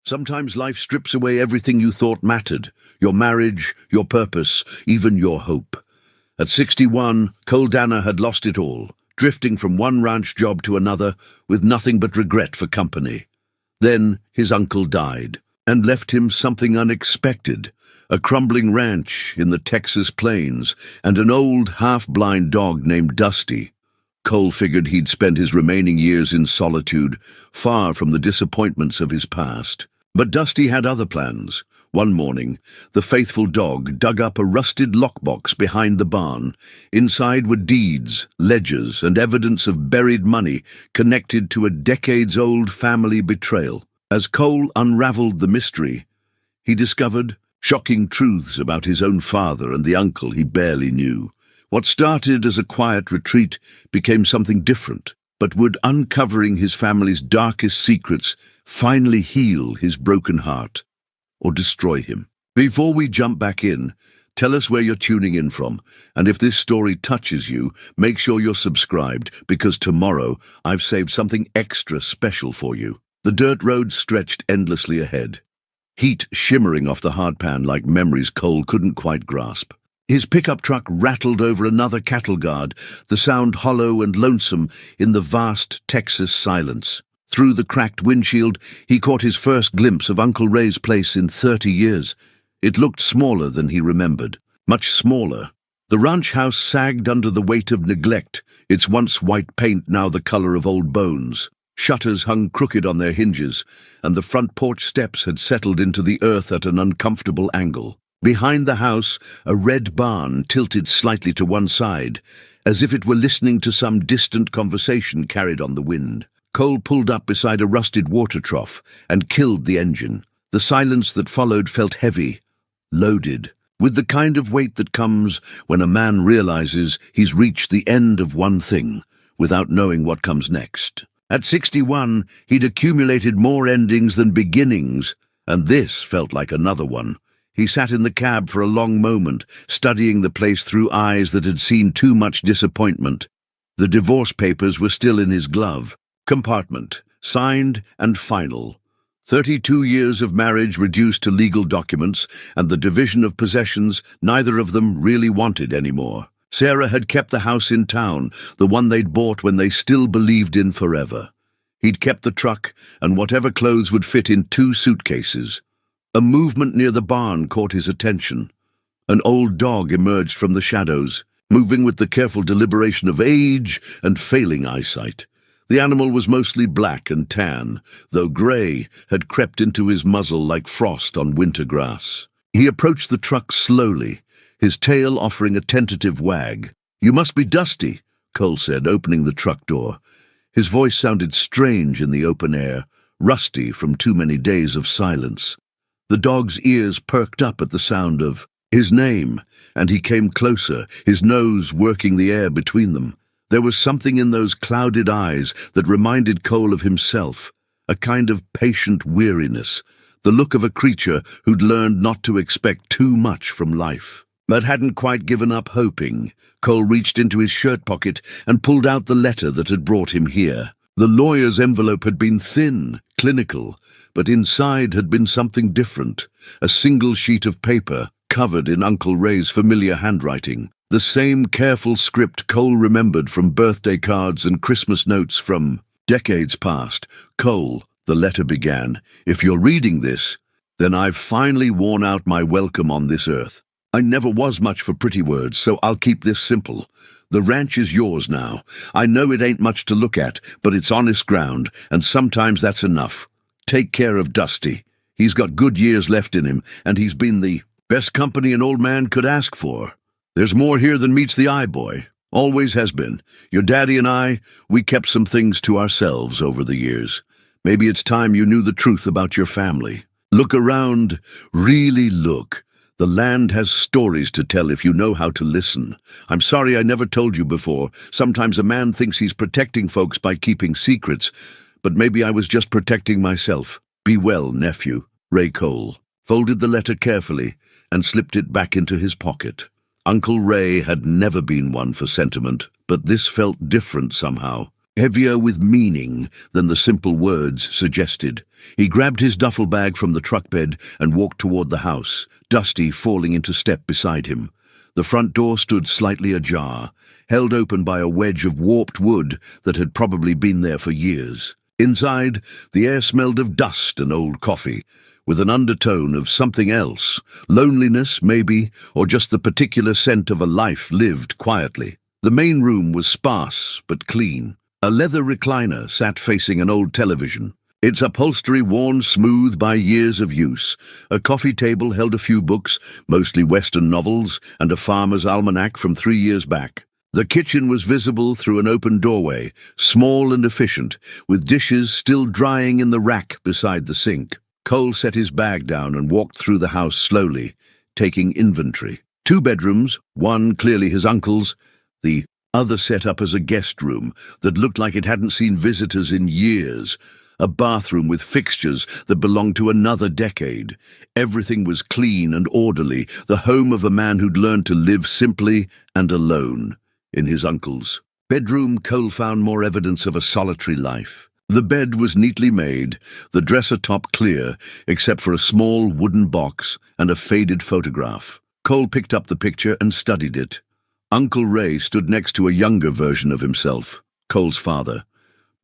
Sometimes life strips away everything you thought mattered, your marriage, your purpose, even your hope. At 61, Cole Danner had lost it all, drifting from one ranch job to another with nothing but regret for company. Then his uncle died and left him something unexpected, a crumbling ranch in the Texas plains and an old, half-blind dog named Dusty. Cole figured he'd spend his remaining years in solitude, far from the disappointments of his past. But Dusty had other plans. One morning, the faithful dog dug up a rusted lockbox behind the barn. Inside were deeds, ledgers, and evidence of buried money connected to a decades-old family betrayal. As Cole unraveled the mystery, he discovered shocking truths about his own father and the uncle he barely knew. What started as a quiet retreat became something different, but would uncovering his family's darkest secrets finally heal his broken heart, or destroy him? Before we jump back in, tell us where you're tuning in from, and if this story touches you, make sure you're subscribed, because tomorrow I've saved something extra special for you. The dirt road stretched endlessly ahead, heat shimmering off the hardpan like memories Cole couldn't quite grasp. His pickup truck rattled over another cattle guard, the sound hollow and lonesome in the vast Texas silence. Through the cracked windshield, he caught his first glimpse of Uncle Ray's place in 30 years. It looked smaller than he remembered, much smaller. The ranch house sagged under the weight of neglect, its once white paint now the color of old bones. Shutters hung crooked on their hinges, and the front porch steps had settled into the earth at an uncomfortable angle. Behind the house, a red barn tilted slightly to one side, as if it were listening to some distant conversation carried on the wind. Cole pulled up beside a rusted water trough and killed the engine. The silence that followed felt heavy, loaded, with the kind of weight that comes when a man realizes he's reached the end of one thing without knowing what comes next. At 61, he'd accumulated more endings than beginnings, and this felt like another one. He sat in the cab for a long moment, studying the place through eyes that had seen too much disappointment. The divorce papers were still in his glove compartment, signed and final. 32 years of marriage reduced to legal documents, and the division of possessions neither of them really wanted anymore. Sarah had kept the house in town, the one they'd bought when they still believed in forever. He'd kept the truck and whatever clothes would fit in 2 suitcases. A movement near the barn caught his attention. An old dog emerged from the shadows, moving with the careful deliberation of age and failing eyesight. The animal was mostly black and tan, though grey had crept into his muzzle like frost on winter grass. He approached the truck slowly, his tail offering a tentative wag. "You must be Dusty," Cole said, opening the truck door. His voice sounded strange in the open air, rusty from too many days of silence. The dog's ears perked up at the sound of his name, and he came closer, his nose working the air between them. There was something in those clouded eyes that reminded Cole of himself, a kind of patient weariness, the look of a creature who'd learned not to expect too much from life, but hadn't quite given up hoping. Cole reached into his shirt pocket and pulled out the letter that had brought him here. The lawyer's envelope had been thin, clinical, but inside had been something different, a single sheet of paper covered in Uncle Ray's familiar handwriting. The same careful script Cole remembered from birthday cards and Christmas notes from decades past. "Cole," the letter began, "if you're reading this, then I've finally worn out my welcome on this earth. I never was much for pretty words, so I'll keep this simple. The ranch is yours now. I know it ain't much to look at, but it's honest ground, and sometimes that's enough. Take care of Dusty. He's got good years left in him, and he's been the best company an old man could ask for. There's more here than meets the eye, boy. Always has been. Your daddy and I, we kept some things to ourselves over the years. Maybe it's time you knew the truth about your family. Look around. Really look. The land has stories to tell if you know how to listen. I'm sorry I never told you before. Sometimes a man thinks he's protecting folks by keeping secrets, but maybe I was just protecting myself. Be well, nephew." Ray Cole folded the letter carefully and slipped it back into his pocket. Uncle Ray had never been one for sentiment, but this felt different somehow. heavier with meaning than the simple words suggested. He grabbed his duffel bag from the truck bed and walked toward the house, Dusty falling into step beside him. The front door stood slightly ajar, held open by a wedge of warped wood that had probably been there for years. Inside, the air smelled of dust and old coffee, with an undertone of something else, loneliness maybe, or just the particular scent of a life lived quietly. The main room was sparse but clean. A leather recliner sat facing an old television, its upholstery worn smooth by years of use. A coffee table held a few books, mostly Western novels, and a farmer's almanac from 3 years back. The kitchen was visible through an open doorway, small and efficient, with dishes still drying in the rack beside the sink. Cole set his bag down and walked through the house slowly, taking inventory. 2 bedrooms, one clearly his uncle's, the other set up as a guest room that looked like it hadn't seen visitors in years. A bathroom with fixtures that belonged to another decade. Everything was clean and orderly, the home of a man who'd learned to live simply and alone. In his uncle's bedroom, Cole found more evidence of a solitary life. The bed was neatly made, the dresser top clear, except for a small wooden box and a faded photograph. Cole picked up the picture and studied it. Uncle Ray stood next to a younger version of himself, Cole's father.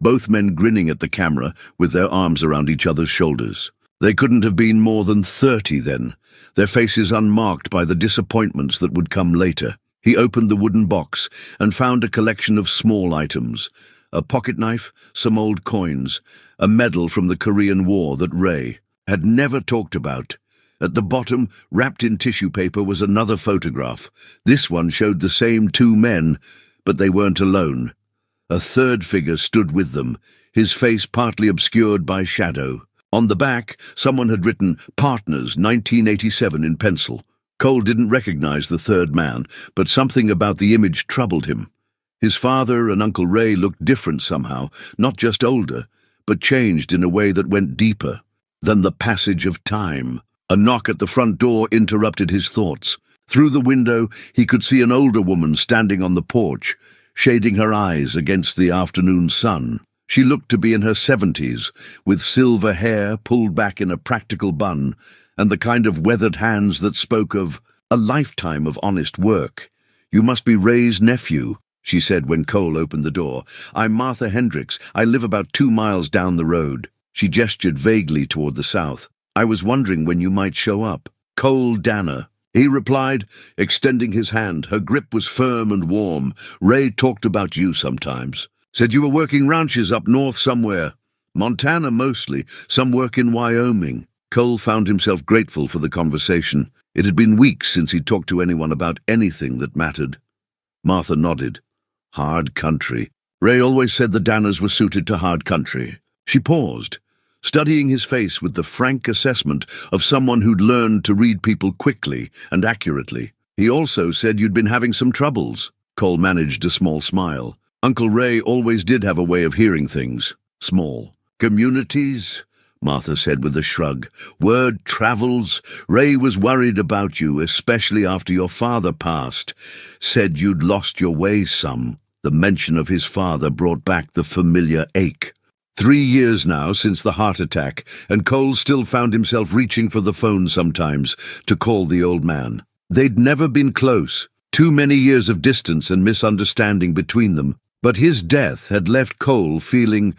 Both men grinning at the camera with their arms around each other's shoulders. They couldn't have been more than 30 then, their faces unmarked by the disappointments that would come later. He opened the wooden box and found a collection of small items. A pocket knife, some old coins, a medal from the Korean War that Ray had never talked about. At the bottom, wrapped in tissue paper, was another photograph. This one showed the same 2 men, but they weren't alone. A third figure stood with them, his face partly obscured by shadow. On the back, someone had written "Partners, 1987" in pencil. Cole didn't recognize the third man, but something about the image troubled him. His father and Uncle Ray looked different somehow, not just older, but changed in a way that went deeper than the passage of time. A knock at the front door interrupted his thoughts. Through the window, he could see an older woman standing on the porch, shading her eyes against the afternoon sun. She looked to be in her 70s, with silver hair pulled back in a practical bun, and the kind of weathered hands that spoke of a lifetime of honest work. "You must be Ray's nephew," she said when Cole opened the door. "I'm Martha Hendricks. I live about 2 miles down the road." She gestured vaguely toward the south. "I was wondering when you might show up." "Cole Danner," he replied, extending his hand. Her grip was firm and warm. "Ray talked about you sometimes. Said you were working ranches up north somewhere. Montana mostly, some work in Wyoming." Cole found himself grateful for the conversation. It had been weeks since he talked to anyone about anything that mattered. Martha nodded. "Hard country. Ray always said the Danners were suited to hard country." She paused, studying his face with the frank assessment of someone who'd learned to read people quickly and accurately. "He also said you'd been having some troubles." Cole managed a small smile. Uncle Ray always did have a way of hearing things. "Small communities," Martha said with a shrug. "Word travels. Ray was worried about you, especially after your father passed. Said you'd lost your way some." The mention of his father brought back the familiar ache. 3 years now since the heart attack, and Cole still found himself reaching for the phone sometimes to call the old man. They'd never been close, too many years of distance and misunderstanding between them, but his death had left Cole feeling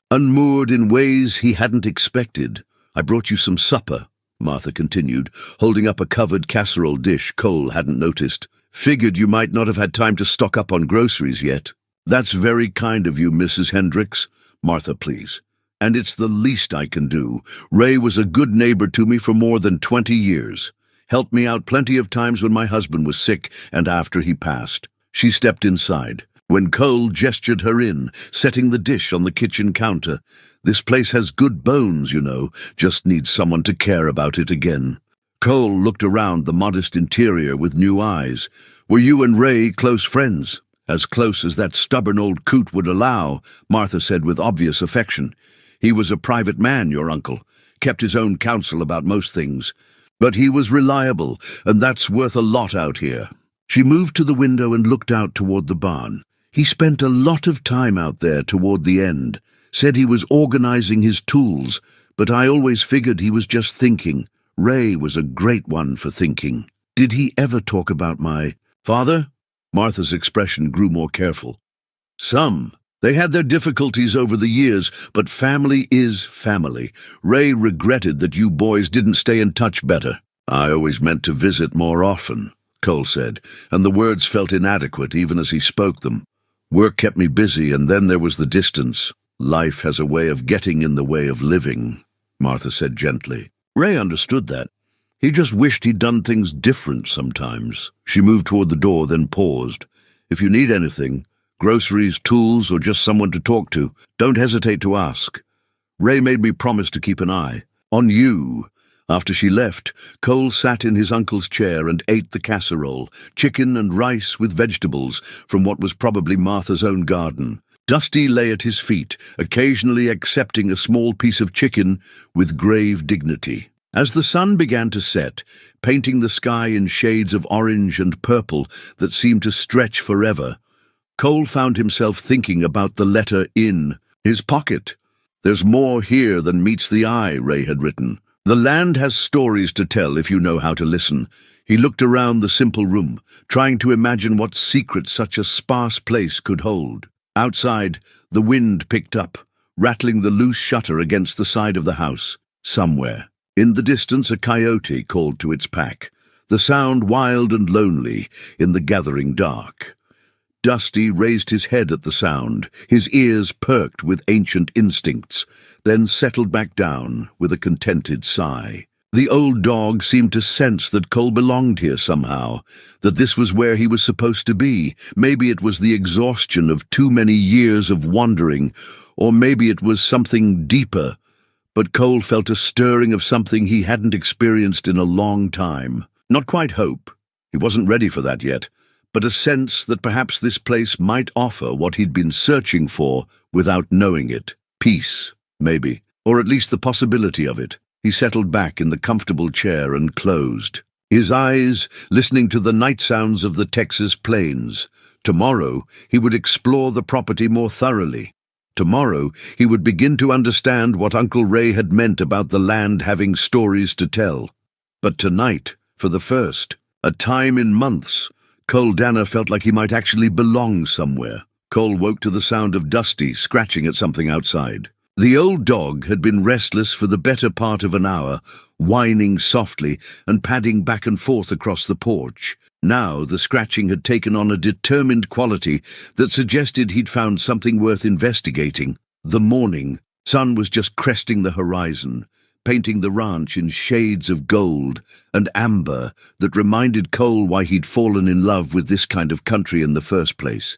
unmoored in ways he hadn't expected. "I brought you some supper," Martha continued, holding up a covered casserole dish Cole hadn't noticed. "Figured you might not have had time to stock up on groceries yet." "That's very kind of you, Mrs. Hendricks." "Martha, please. And it's the least I can do. Ray was a good neighbor to me for more than 20 years. Helped me out plenty of times when my husband was sick and after he passed." She stepped inside, when Cole gestured her in, setting the dish on the kitchen counter. "This place has good bones, you know, just needs someone to care about it again." Cole looked around the modest interior with new eyes. "Were you and Ray close friends?" "As close as that stubborn old coot would allow," Martha said with obvious affection. "He was a private man, your uncle, kept his own counsel about most things. But he was reliable, and that's worth a lot out here." She moved to the window and looked out toward the barn. He spent a lot of time out there toward the end, said he was organizing his tools, but I always figured he was just thinking. Ray was a great one for thinking. Did he ever talk about my father? Martha's expression grew more careful. Some. They had their difficulties over the years, but family is family. Ray regretted that you boys didn't stay in touch better. I always meant to visit more often, Cole said, and the words felt inadequate even as he spoke them. Work kept me busy, and then there was the distance. Life has a way of getting in the way of living, Martha said gently. Ray understood that. He just wished he'd done things different sometimes. She moved toward the door, then paused. If you need anything, groceries, tools, or just someone to talk to, don't hesitate to ask. Ray made me promise to keep an eye on you. After she left, Cole sat in his uncle's chair and ate the casserole, chicken and rice with vegetables from what was probably Martha's own garden. Dusty lay at his feet, occasionally accepting a small piece of chicken with grave dignity. As the sun began to set, painting the sky in shades of orange and purple that seemed to stretch forever, Cole found himself thinking about the letter in his pocket. There's more here than meets the eye, Ray had written. The land has stories to tell if you know how to listen. He looked around the simple room, trying to imagine what secret such a sparse place could hold. Outside, the wind picked up, rattling the loose shutter against the side of the house. Somewhere, in the distance, a coyote called to its pack, the sound wild and lonely in the gathering dark. Dusty raised his head at the sound, his ears perked with ancient instincts, then settled back down with a contented sigh. The old dog seemed to sense that Cole belonged here somehow, that this was where he was supposed to be. Maybe it was the exhaustion of too many years of wandering, or maybe it was something deeper. But Cole felt a stirring of something he hadn't experienced in a long time. Not quite hope. He wasn't ready for that yet, but a sense that perhaps this place might offer what he'd been searching for without knowing it. Peace, maybe, or at least the possibility of it. He settled back in the comfortable chair and closed his eyes, listening to the night sounds of the Texas plains. Tomorrow, he would explore the property more thoroughly. Tomorrow, he would begin to understand what Uncle Ray had meant about the land having stories to tell. But tonight, for the first, a time in months, Cole Danner felt like he might actually belong somewhere. Cole woke to the sound of Dusty scratching at something outside. The old dog had been restless for the better part of an hour, whining softly and padding back and forth across the porch. Now the scratching had taken on a determined quality that suggested he'd found something worth investigating. The morning sun was just cresting the horizon, painting the ranch in shades of gold and amber that reminded Cole why he'd fallen in love with this kind of country in the first place.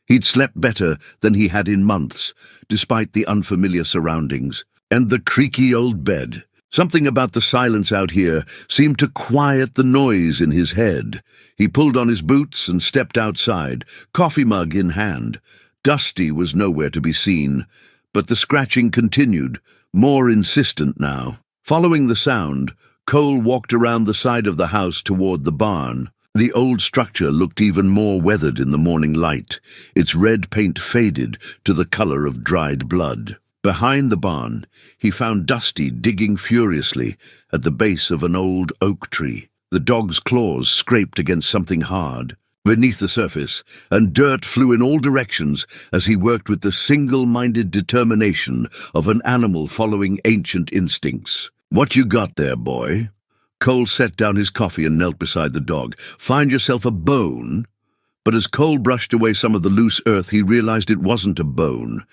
He'd slept better than he had in months, despite the unfamiliar surroundings, and the creaky old bed. Something about the silence out here seemed to quiet the noise in his head. He pulled on his boots and stepped outside, coffee mug in hand. Dusty was nowhere to be seen, but the scratching continued, more insistent now. Following the sound, Cole walked around the side of the house toward the barn. The old structure looked even more weathered in the morning light, its red paint faded to the color of dried blood. Behind the barn, he found Dusty digging furiously at the base of an old oak tree. The dog's claws scraped against something hard beneath the surface, and dirt flew in all directions as he worked with the single-minded determination of an animal following ancient instincts. "What you got there, boy?" Cole set down his coffee and knelt beside the dog. "Find yourself a bone?" But as Cole brushed away some of the loose earth, he realized it wasn't a bone.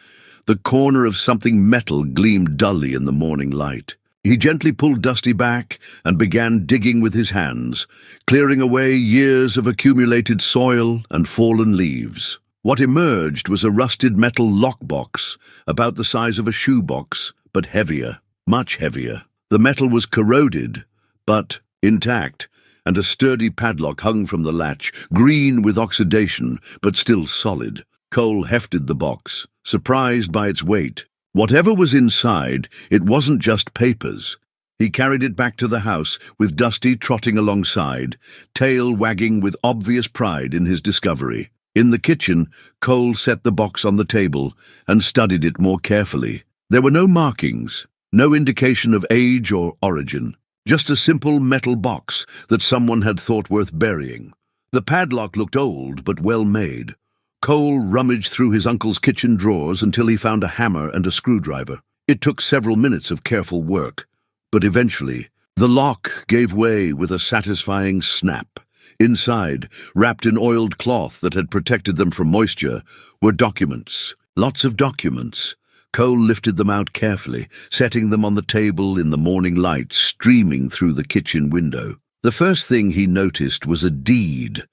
The corner of something metal gleamed dully in the morning light. He gently pulled Dusty back and began digging with his hands, clearing away years of accumulated soil and fallen leaves. What emerged was a rusted metal lockbox, about the size of a shoebox, but heavier, much heavier. The metal was corroded, but intact, and a sturdy padlock hung from the latch, green with oxidation, but still solid. Cole hefted the box, surprised by its weight. Whatever was inside, it wasn't just papers. He carried it back to the house, with Dusty trotting alongside, tail wagging with obvious pride in his discovery. In the kitchen, Cole set the box on the table and studied it more carefully. There were no markings, no indication of age or origin, just a simple metal box that someone had thought worth burying. The padlock looked old but well made. Cole rummaged through his uncle's kitchen drawers until he found a hammer and a screwdriver. It took several minutes of careful work, but eventually, the lock gave way with a satisfying snap. Inside, wrapped in oiled cloth that had protected them from moisture, were documents. Lots of documents. Cole lifted them out carefully, setting them on the table in the morning light streaming through the kitchen window. The first thing he noticed was a deed,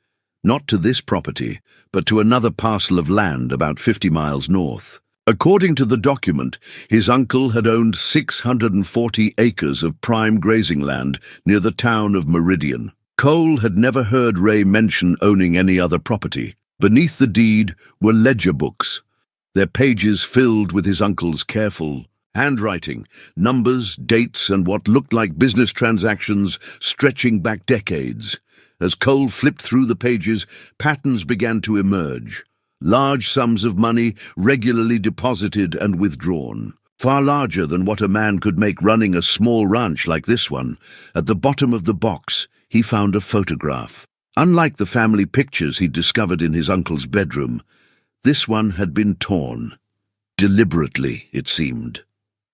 not to this property, but to another parcel of land about 50 miles north. According to the document, his uncle had owned 640 acres of prime grazing land near the town of Meridian. Cole had never heard Ray mention owning any other property. Beneath the deed were ledger books, their pages filled with his uncle's careful handwriting, numbers, dates, and what looked like business transactions stretching back decades. As Cole flipped through the pages, patterns began to emerge. Large sums of money regularly deposited and withdrawn, far larger than what a man could make running a small ranch like this one. At the bottom of the box, he found a photograph. Unlike the family pictures he'd discovered in his uncle's bedroom, this one had been torn. Deliberately, it seemed.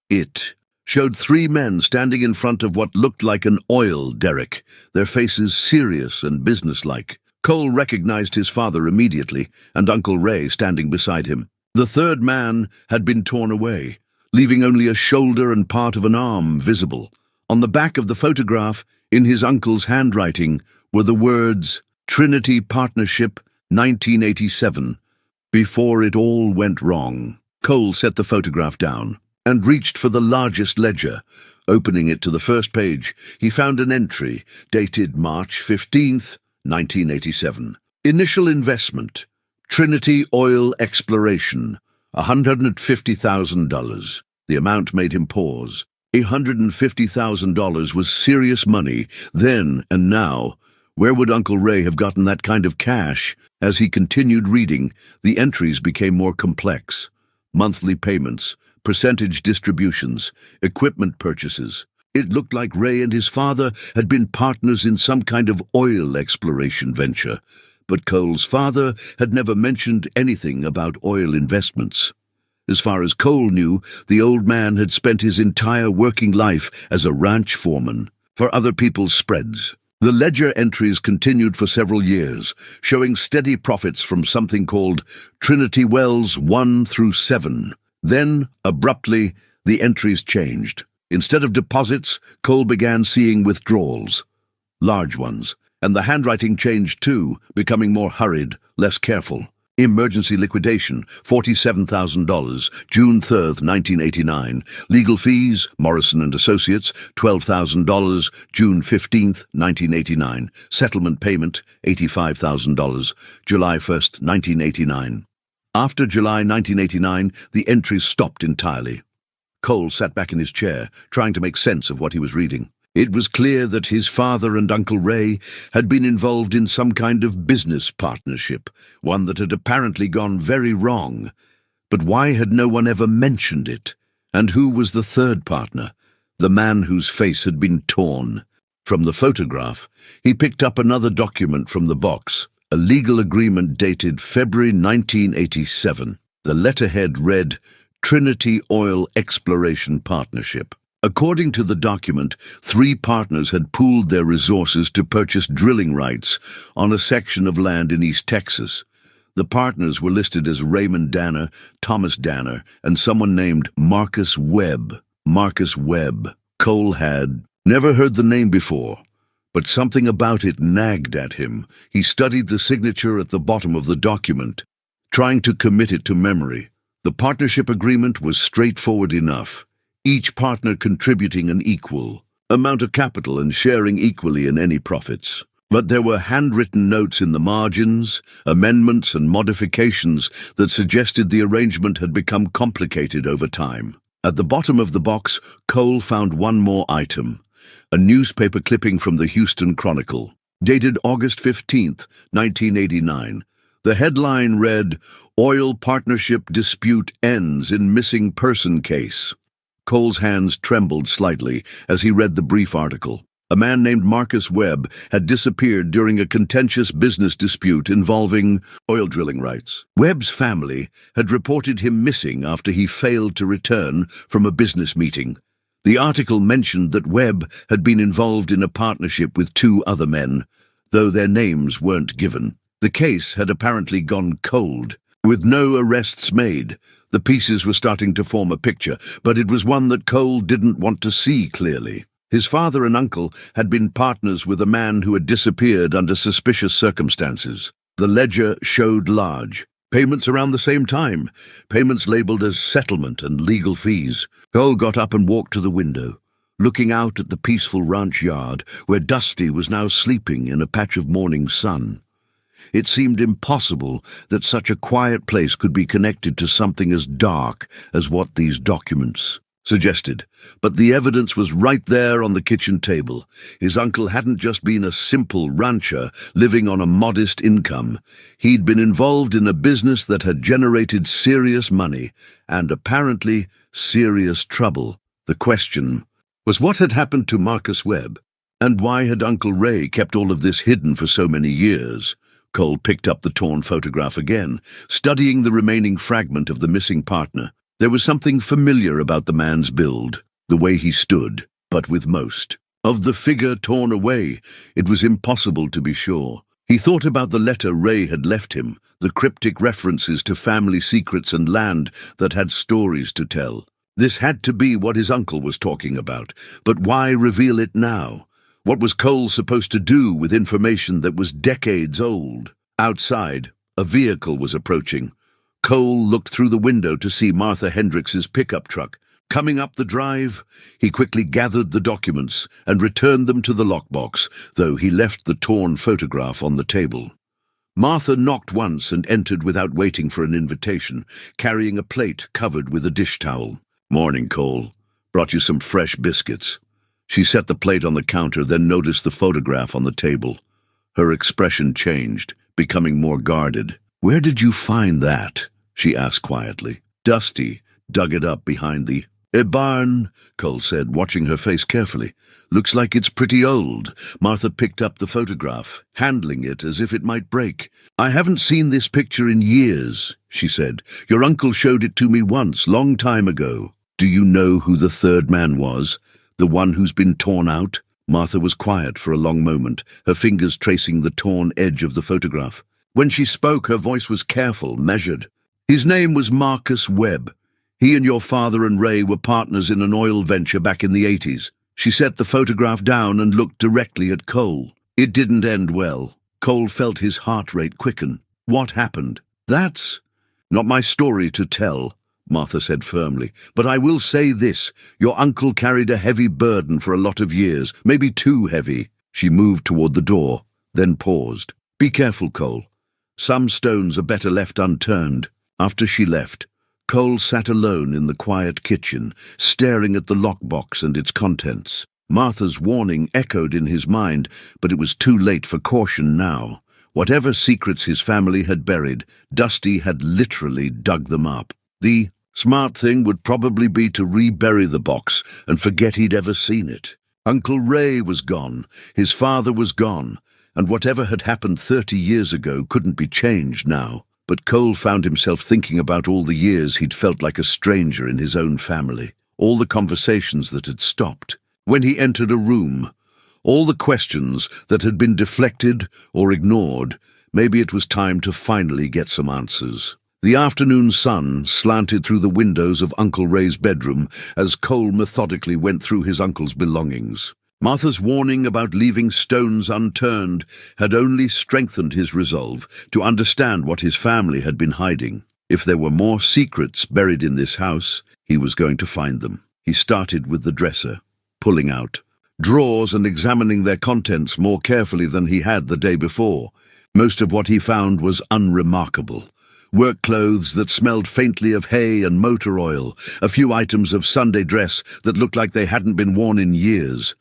It showed three men standing in front of what looked like an oil derrick, their faces serious and businesslike. Cole recognized his father immediately, and Uncle Ray standing beside him. The third man had been torn away, leaving only a shoulder and part of an arm visible. On the back of the photograph, in his uncle's handwriting, were the words, "Trinity Partnership, 1987, before it all went wrong." Cole set the photograph down and reached for the largest ledger. Opening it to the first page, he found an entry dated March 15th, 1987. Initial investment, Trinity Oil Exploration, $150,000. The amount made him pause. $150,000 was serious money, then and now. Where would Uncle Ray have gotten that kind of cash? As he continued reading, the entries became more complex. Monthly payments, percentage distributions, equipment purchases. It looked like Ray and his father had been partners in some kind of oil exploration venture, but Cole's father had never mentioned anything about oil investments. As far as Cole knew, the old man had spent his entire working life as a ranch foreman for other people's spreads. The ledger entries continued for several years, showing steady profits from something called Trinity Wells 1 through 7. Then, abruptly, the entries changed. Instead of deposits, Cole began seeing withdrawals, large ones, and the handwriting changed too, becoming more hurried, less careful. Emergency liquidation, $47,000, June 3rd, 1989. Legal fees, Morrison and Associates, $12,000, June 15th, 1989. Settlement payment, $85,000, July 1st, 1989. After July 1989, the entries stopped entirely. Cole sat back in his chair, trying to make sense of what he was reading. It was clear that his father and Uncle Ray had been involved in some kind of business partnership, one that had apparently gone very wrong. But why had no one ever mentioned it? And who was the third partner, the man whose face had been torn? From the photograph, he picked up another document from the box, a legal agreement dated February 1987. The letterhead read, Trinity Oil Exploration Partnership. According to the document, three partners had pooled their resources to purchase drilling rights on a section of land in East Texas. The partners were listed as Raymond Danner, Thomas Danner, and someone named Marcus Webb. Marcus Webb. Cole had never heard the name before, but something about it nagged at him. He studied the signature at the bottom of the document, trying to commit it to memory. The partnership agreement was straightforward enough. Each partner contributing an equal amount of capital and sharing equally in any profits. But there were handwritten notes in the margins, amendments and modifications that suggested the arrangement had become complicated over time. At the bottom of the box, Cole found one more item, a newspaper clipping from the Houston Chronicle, dated August 15th, 1989. The headline read, "Oil Partnership Dispute Ends in Missing Person Case." Cole's hands trembled slightly as he read the brief article. A man named Marcus Webb had disappeared during a contentious business dispute involving oil drilling rights. Webb's family had reported him missing after he failed to return from a business meeting. The article mentioned that Webb had been involved in a partnership with two other men, though their names weren't given. The case had apparently gone cold. With no arrests made, the pieces were starting to form a picture, but it was one that Cole didn't want to see clearly. His father and uncle had been partners with a man who had disappeared under suspicious circumstances. The ledger showed large. Payments around the same time. Payments labeled as settlement and legal fees. Cole got up and walked to the window, looking out at the peaceful ranch yard where Dusty was now sleeping in a patch of morning sun. It seemed impossible that such a quiet place could be connected to something as dark as what these documents suggested. But the evidence was right there on the kitchen table. His uncle hadn't just been a simple rancher living on a modest income. He'd been involved in a business that had generated serious money and apparently serious trouble. The question was, what had happened to Marcus Webb? And why had Uncle Ray kept all of this hidden for so many years? Cole picked up the torn photograph again, studying the remaining fragment of the missing partner. There was something familiar about the man's build, the way he stood, but with most of the figure torn away, it was impossible to be sure. He thought about the letter Ray had left him, the cryptic references to family secrets and land that had stories to tell. This had to be what his uncle was talking about, but why reveal it now? What was Cole supposed to do with information that was decades old? Outside, a vehicle was approaching. Cole looked through the window to see Martha Hendricks's pickup truck. Coming up the drive, he quickly gathered the documents and returned them to the lockbox, though he left the torn photograph on the table. Martha knocked once and entered without waiting for an invitation, carrying a plate covered with a dish towel. "Morning, Cole. Brought you some fresh biscuits." She set the plate on the counter, then noticed the photograph on the table. Her expression changed, becoming more guarded. "Where did you find that?" she asked quietly. "Dusty dug it up behind the barn," Cole said, watching her face carefully. "Looks like it's pretty old." Martha picked up the photograph, handling it as if it might break. "I haven't seen this picture in years," she said. "Your uncle showed it to me once, long time ago." "Do you know who the third man was? The one who's been torn out?" Martha was quiet for a long moment, her fingers tracing the torn edge of the photograph. When she spoke, her voice was careful, measured. "His name was Marcus Webb. He and your father and Ray were partners in an oil venture back in the 80s. She set the photograph down and looked directly at Cole. It didn't end well. Cole felt his heart rate quicken. "What happened?" "That's not my story to tell," Martha said firmly. "But I will say this. Your uncle carried a heavy burden for a lot of years, maybe too heavy." She moved toward the door, then paused. "Be careful, Cole. Some stones are better left unturned." After she left, Cole sat alone in the quiet kitchen, staring at the lockbox and its contents. Martha's warning echoed in his mind, but it was too late for caution now. Whatever secrets his family had buried, Dusty had literally dug them up. The smart thing would probably be to rebury the box and forget he'd ever seen it. Uncle Ray was gone, his father was gone, and whatever had happened 30 years ago couldn't be changed now. But Cole found himself thinking about all the years he'd felt like a stranger in his own family, all the conversations that had stopped. When he entered a room, all the questions that had been deflected or ignored. Maybe it was time to finally get some answers. The afternoon sun slanted through the windows of Uncle Ray's bedroom as Cole methodically went through his uncle's belongings. Martha's warning about leaving stones unturned had only strengthened his resolve to understand what his family had been hiding. If there were more secrets buried in this house, he was going to find them. He started with the dresser, pulling out drawers and examining their contents more carefully than he had the day before. Most of what he found was unremarkable. Work clothes that smelled faintly of hay and motor oil, a few items of Sunday dress that looked like they hadn't been worn in years.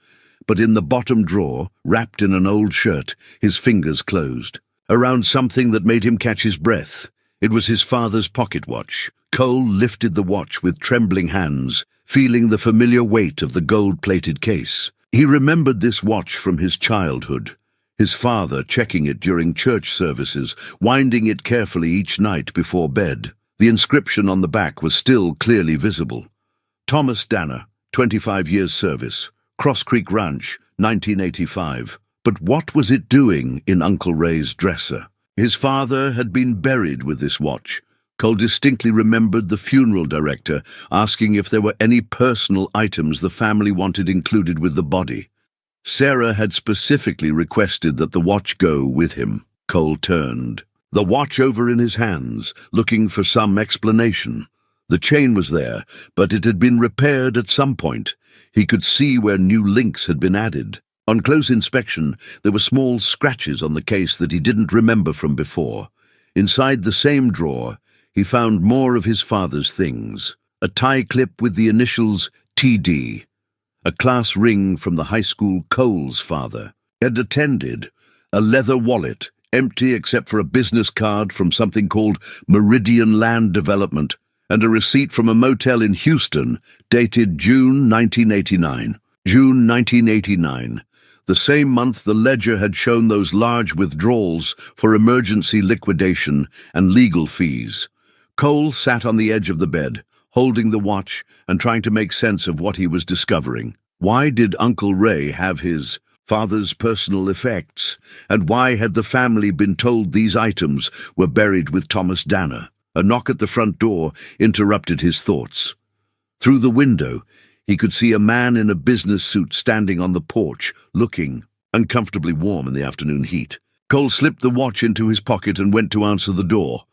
But in the bottom drawer, wrapped in an old shirt, his fingers closed. around something that made him catch his breath. It was his father's pocket watch. Cole lifted the watch with trembling hands, feeling the familiar weight of the gold-plated case. He remembered this watch from his childhood, his father checking it during church services, winding it carefully each night before bed. The inscription on the back was still clearly visible. Thomas Danner, 25 years service, Cross Creek Ranch, 1985. But what was it doing in Uncle Ray's dresser? His father had been buried with this watch. Cole distinctly remembered the funeral director asking if there were any personal items the family wanted included with the body. Sarah had specifically requested that the watch go with him. Cole turned, the watch over in his hands, looking for some explanation. The chain was there, but it had been repaired at some point. He could see where new links had been added. On close inspection, there were small scratches on the case that he didn't remember from before. Inside the same drawer, he found more of his father's things. A tie clip with the initials TD, a class ring from the high school Cole's father had attended, a leather wallet, empty except for a business card from something called Meridian Land Development, and a receipt from a motel in Houston, dated June 1989. June 1989. The same month the ledger had shown those large withdrawals for emergency liquidation and legal fees. Cole sat on the edge of the bed, holding the watch and trying to make sense of what he was discovering. Why did Uncle Ray have his father's personal effects, and why had the family been told these items were buried with Thomas Danner? A knock at the front door interrupted his thoughts. Through the window, he could see a man in a business suit standing on the porch, looking uncomfortably warm in the afternoon heat. Cole slipped the watch into his pocket and went to answer the door.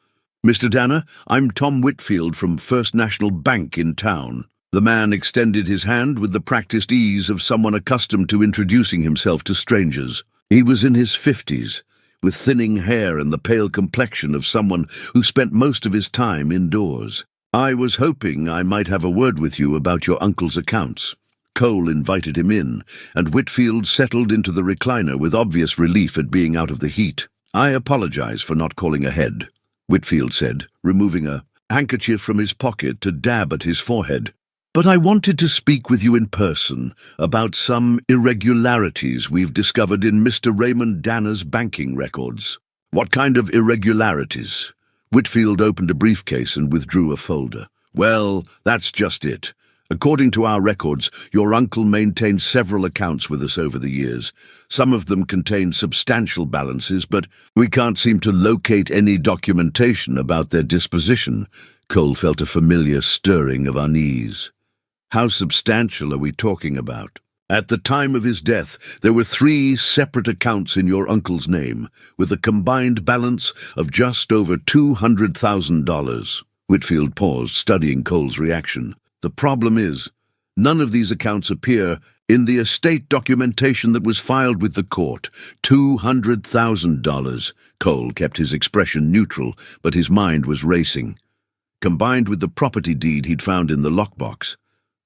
"Mr. Danner, I'm Tom Whitfield from First National Bank in town." The man extended his hand with the practiced ease of someone accustomed to introducing himself to strangers. He was in his 50s, with thinning hair and the pale complexion of someone who spent most of his time indoors. "I was hoping I might have a word with you about your uncle's accounts." Cole invited him in, and Whitfield settled into the recliner with obvious relief at being out of the heat. "I apologize for not calling ahead," Whitfield said, removing a handkerchief from his pocket to dab at his forehead. "But I wanted to speak with you in person about some irregularities we've discovered in Mr. Raymond Danner's banking records." "What kind of irregularities?" Whitfield opened a briefcase and withdrew a folder. "Well, that's just it. According to our records, your uncle maintained several accounts with us over the years. Some of them contained substantial balances, but we can't seem to locate any documentation about their disposition." Cole felt a familiar stirring of unease. "How substantial are we talking about?" "At the time of his death, there were 3 separate accounts in your uncle's name, with a combined balance of just over $200,000. Whitfield paused, studying Cole's reaction. "The problem is, none of these accounts appear in the estate documentation that was filed with the court. $200,000. Cole kept his expression neutral, but his mind was racing. Combined with the property deed he'd found in the lockbox,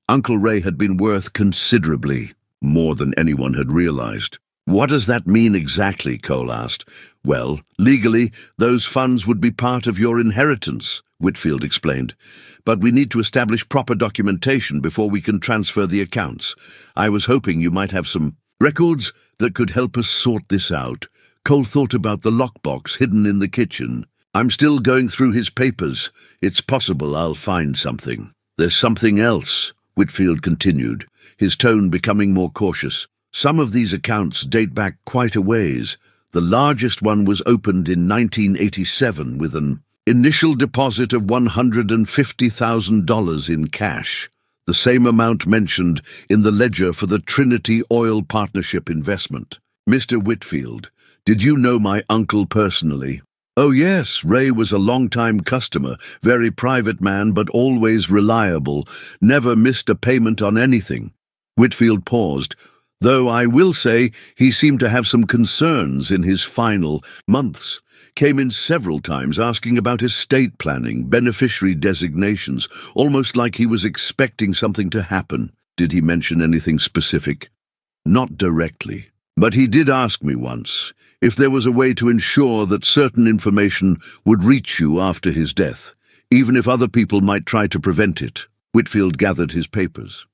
Uncle Ray had been worth considerably more than anyone had realized. "What does that mean exactly?" Cole asked. "Well, legally, those funds would be part of your inheritance," Whitfield explained. "But we need to establish proper documentation before we can transfer the accounts. I was hoping you might have some records that could help us sort this out." Cole thought about the lockbox hidden in the kitchen. "I'm still going through his papers. It's possible I'll find something." "There's something else," Whitfield continued, his tone becoming more cautious. "Some of these accounts date back quite a ways. The largest one was opened in 1987 with an initial deposit of $150,000 in cash, the same amount mentioned in the ledger for the Trinity Oil Partnership investment." "Mr. Whitfield, did you know my uncle personally?" "Oh yes, Ray was a long-time customer, very private man but always reliable, never missed a payment on anything." Whitfield paused, though I will say he seemed to have some concerns in his final months. Came in several times asking about estate planning, beneficiary designations, almost like he was expecting something to happen. "Did he mention anything specific?" "Not directly. But he did ask me once if there was a way to ensure that certain information would reach you after his death, even if other people might try to prevent it. Whitfield gathered his papers.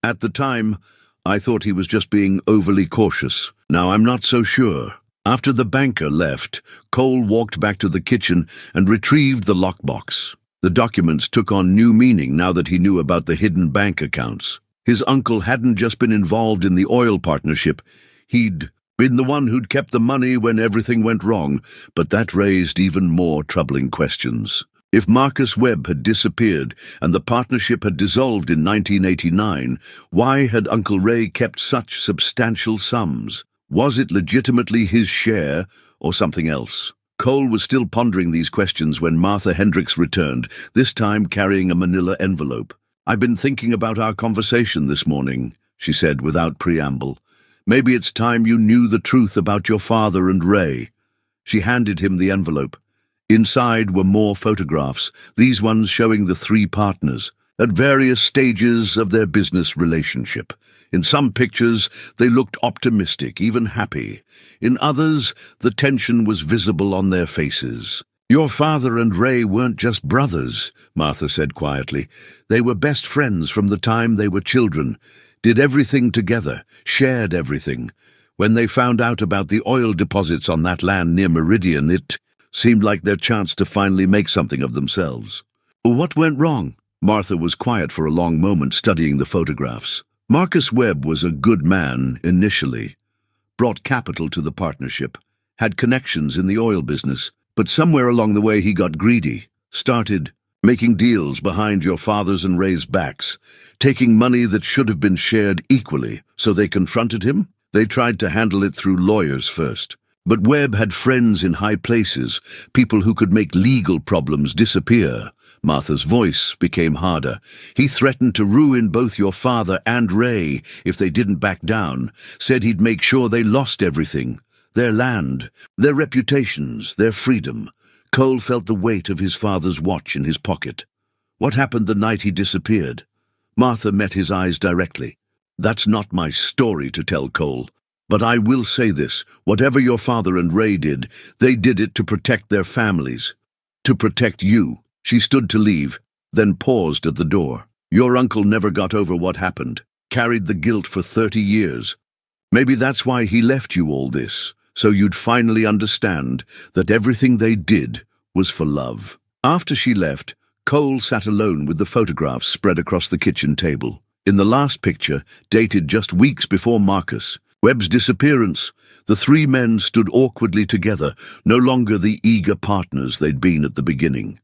At the time, I thought he was just being overly cautious. Now I'm not so sure. After the banker left, Cole walked back to the kitchen and retrieved the lockbox. The documents took on new meaning now that he knew about the hidden bank accounts. His uncle hadn't just been involved in the oil partnership. He'd been the one who'd kept the money when everything went wrong, but that raised even more troubling questions. If Marcus Webb had disappeared and the partnership had dissolved in 1989, why had Uncle Ray kept such substantial sums? Was it legitimately his share or something else? Cole was still pondering these questions when Martha Hendricks returned, this time carrying a manila envelope. "I've been thinking about our conversation this morning," she said without preamble. "Maybe it's time you knew the truth about your father and Ray." She handed him the envelope. Inside were more photographs, these ones showing the three partners, at various stages of their business relationship. In some pictures, they looked optimistic, even happy. In others, the tension was visible on their faces. "Your father and Ray weren't just brothers," Martha said quietly. "They were best friends from the time they were children, did everything together, shared everything. When they found out about the oil deposits on that land near Meridian, it seemed like their chance to finally make something of themselves." "What went wrong?" Martha was quiet for a long moment, studying the photographs. Marcus Webb was a good man initially, brought capital to the partnership, had connections in the oil business, but somewhere along the way he got greedy, started making deals behind your father's and Ray's backs, taking money that should have been shared equally. So they confronted him. They tried to handle it through lawyers first. But Webb had friends in high places, people who could make legal problems disappear. Martha's voice became harder. "He threatened to ruin both your father and Ray if they didn't back down, said he'd make sure they lost everything, their land, their reputations, their freedom." Cole felt the weight of his father's watch in his pocket. "What happened the night he disappeared?" Martha met his eyes directly. "That's not my story to tell, Cole. But I will say this, whatever your father and Ray did, they did it to protect their families, to protect you." She stood to leave, then paused at the door. "Your uncle never got over what happened, carried the guilt for 30 years. Maybe that's why he left you all this, so you'd finally understand that everything they did was for love." After she left, Cole sat alone with the photographs spread across the kitchen table. In the last picture, dated just weeks before Marcus Webb's disappearance, the three men stood awkwardly together, no longer the eager partners they'd been at the beginning.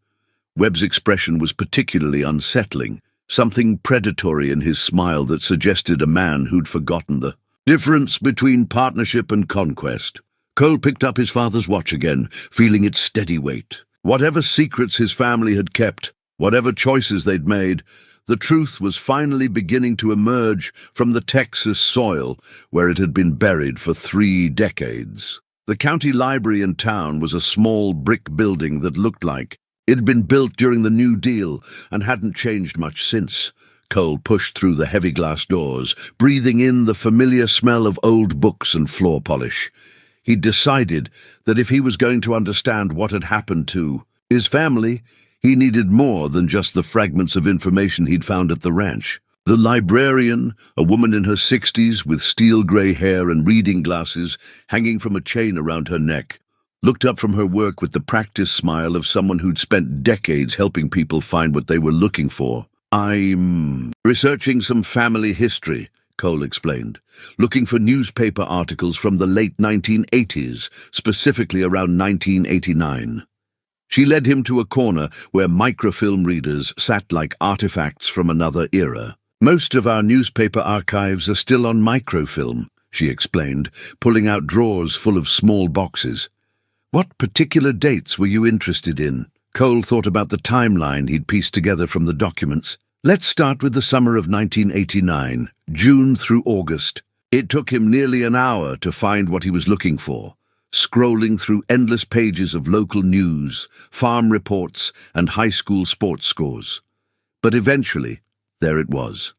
Webb's expression was particularly unsettling, something predatory in his smile that suggested a man who'd forgotten the difference between partnership and conquest. Cole picked up his father's watch again, feeling its steady weight. Whatever secrets his family had kept, whatever choices they'd made, the truth was finally beginning to emerge from the Texas soil where it had been buried for 3 decades. The county library in town was a small brick building that looked like it had been built during the New Deal and hadn't changed much since. Cole pushed through the heavy glass doors, breathing in the familiar smell of old books and floor polish. He decided that if he was going to understand what had happened to his family, he needed more than just the fragments of information he'd found at the ranch. The librarian, a woman in her 60s with steel-grey hair and reading glasses hanging from a chain around her neck, looked up from her work with the practiced smile of someone who'd spent decades helping people find what they were looking for. "I'm researching some family history," Cole explained, "looking for newspaper articles from the late 1980s, specifically around 1989. She led him to a corner where microfilm readers sat like artifacts from another era. "Most of our newspaper archives are still on microfilm," she explained, pulling out drawers full of small boxes. "What particular dates were you interested in?" Cole thought about the timeline he'd pieced together from the documents. "Let's start with the summer of 1989, June through August." It took him nearly an hour to find what he was looking for, scrolling through endless pages of local news, farm reports, and high school sports scores. But eventually, there it was.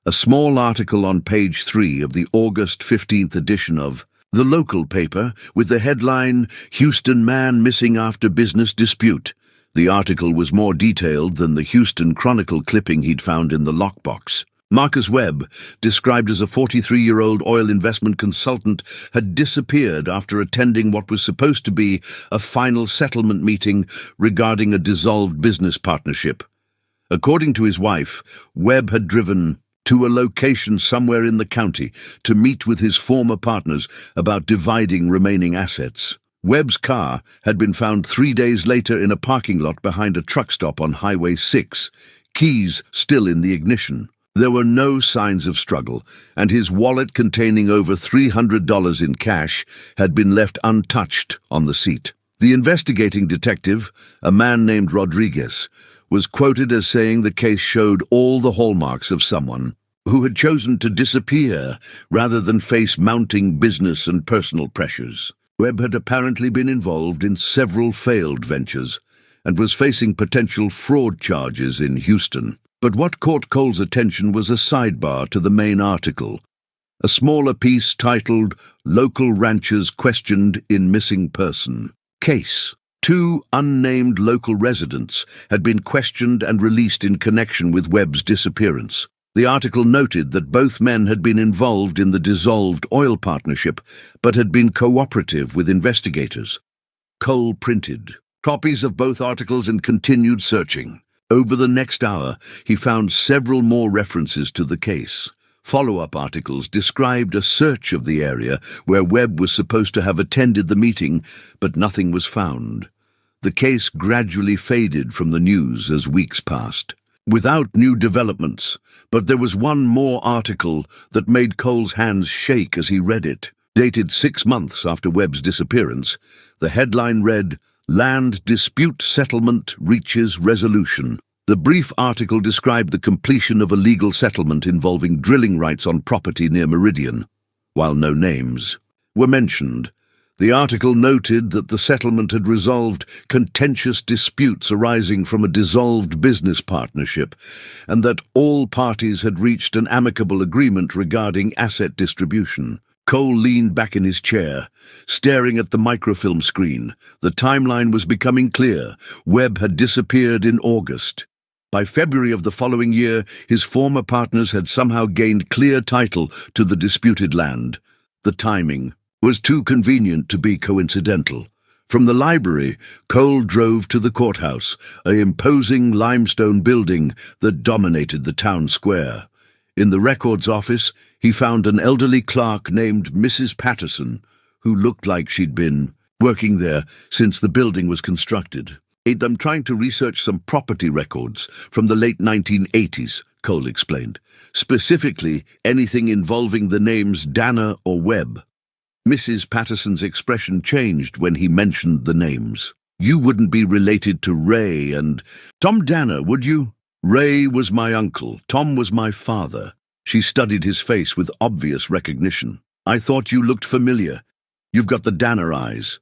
A small article on page 3 of the August 15th edition of The local paper, with the headline, "Houston Man Missing After Business Dispute." The article was more detailed than the Houston Chronicle clipping he'd found in the lockbox. Marcus Webb, described as a 43-year-old oil investment consultant, had disappeared after attending what was supposed to be a final settlement meeting regarding a dissolved business partnership. According to his wife, Webb had driven to a location somewhere in the county to meet with his former partners about dividing remaining assets. Webb's car had been found 3 days later in a parking lot behind a truck stop on Highway 6, keys still in the ignition. There were no signs of struggle, and his wallet containing over $300 in cash had been left untouched on the seat. The investigating detective, a man named Rodriguez, was quoted as saying the case showed all the hallmarks of someone who had chosen to disappear rather than face mounting business and personal pressures. Webb had apparently been involved in several failed ventures and was facing potential fraud charges in Houston. But what caught Cole's attention was a sidebar to the main article, a smaller piece titled "Local Ranchers Questioned in Missing Person Case." 2 unnamed local residents had been questioned and released in connection with Webb's disappearance. The article noted that both men had been involved in the dissolved oil partnership, but had been cooperative with investigators. Cole printed copies of both articles and continued searching. Over the next hour, he found several more references to the case. Follow-up articles described a search of the area where Webb was supposed to have attended the meeting, but nothing was found. The case gradually faded from the news as weeks passed, without new developments, but there was one more article that made Cole's hands shake as he read it. Dated 6 months after Webb's disappearance, the headline read, "Land Dispute Settlement Reaches Resolution." The brief article described the completion of a legal settlement involving drilling rights on property near Meridian. While no names were mentioned, the article noted that the settlement had resolved contentious disputes arising from a dissolved business partnership, and that all parties had reached an amicable agreement regarding asset distribution. Cole leaned back in his chair, staring at the microfilm screen. The timeline was becoming clear. Webb had disappeared in August. By February of the following year, his former partners had somehow gained clear title to the disputed land. The timing was too convenient to be coincidental. From the library, Cole drove to the courthouse, an imposing limestone building that dominated the town square. In the records office, he found an elderly clerk named Mrs. Patterson, who looked like she'd been working there since the building was constructed. "I'm trying to research some property records from the late 1980s, Cole explained. "Specifically, anything involving the names Danner or Webb." Mrs. Patterson's expression changed when he mentioned the names. "You wouldn't be related to Ray and Tom Danner, would you?" "Ray was my uncle. Tom was my father." She studied his face with obvious recognition. "I thought you looked familiar. You've got the Danner eyes."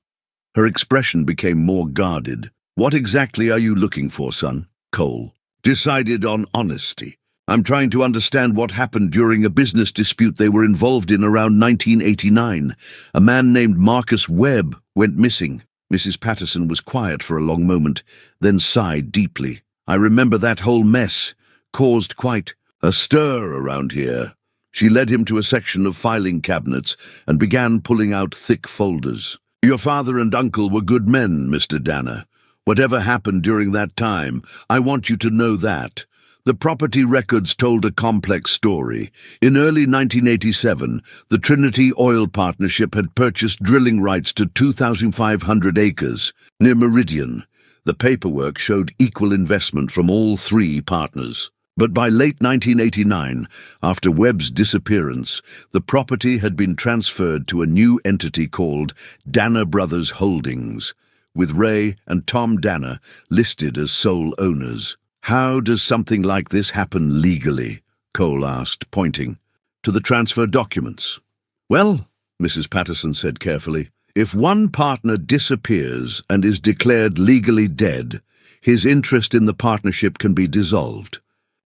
Her expression became more guarded. "What exactly are you looking for, son?" Cole decided on honesty. "I'm trying to understand what happened during a business dispute they were involved in around 1989. A man named Marcus Webb went missing." Mrs. Patterson was quiet for a long moment, then sighed deeply. "I remember that whole mess. Caused quite a stir around here." She led him to a section of filing cabinets and began pulling out thick folders. "Your father and uncle were good men, Mr. Danner. Whatever happened during that time, I want you to know that. The property records told a complex story. In early 1987, the Trinity Oil Partnership had purchased drilling rights to 2,500 acres near Meridian. The paperwork showed equal investment from all 3 partners. But by late 1989, after Webb's disappearance, the property had been transferred to a new entity called Danner Brothers Holdings, with Ray and Tom Danner listed as sole owners. "How does something like this happen legally?" Cole asked, pointing to the transfer documents. "Well," Mrs. Patterson said carefully, "if one partner disappears and is declared legally dead, his interest in the partnership can be dissolved.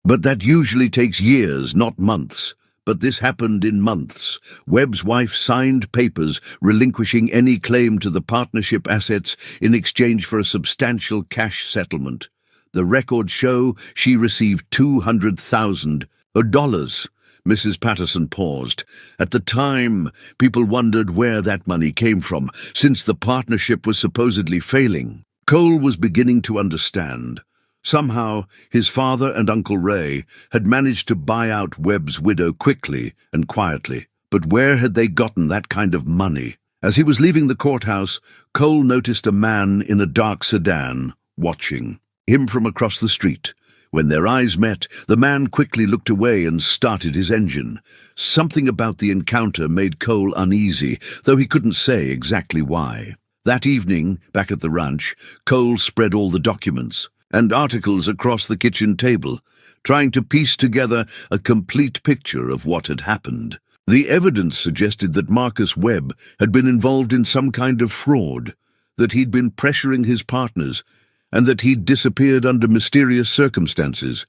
But that usually takes years, not months. But this happened in months. Webb's wife signed papers relinquishing any claim to the partnership assets in exchange for a substantial cash settlement. The records show she received $200,000. Mrs. Patterson paused. At the time, people wondered where that money came from, since the partnership was supposedly failing. Cole was beginning to understand. Somehow, his father and Uncle Ray had managed to buy out Webb's widow quickly and quietly. But where had they gotten that kind of money? As he was leaving the courthouse, Cole noticed a man in a dark sedan, watching him from across the street. When their eyes met, the man quickly looked away and started his engine. Something about the encounter made Cole uneasy, though he couldn't say exactly why. That evening, back at the ranch, Cole spread all the documents and articles across the kitchen table, trying to piece together a complete picture of what had happened. The evidence suggested that Marcus Webb had been involved in some kind of fraud, that he'd been pressuring his partners, and that he'd disappeared under mysterious circumstances.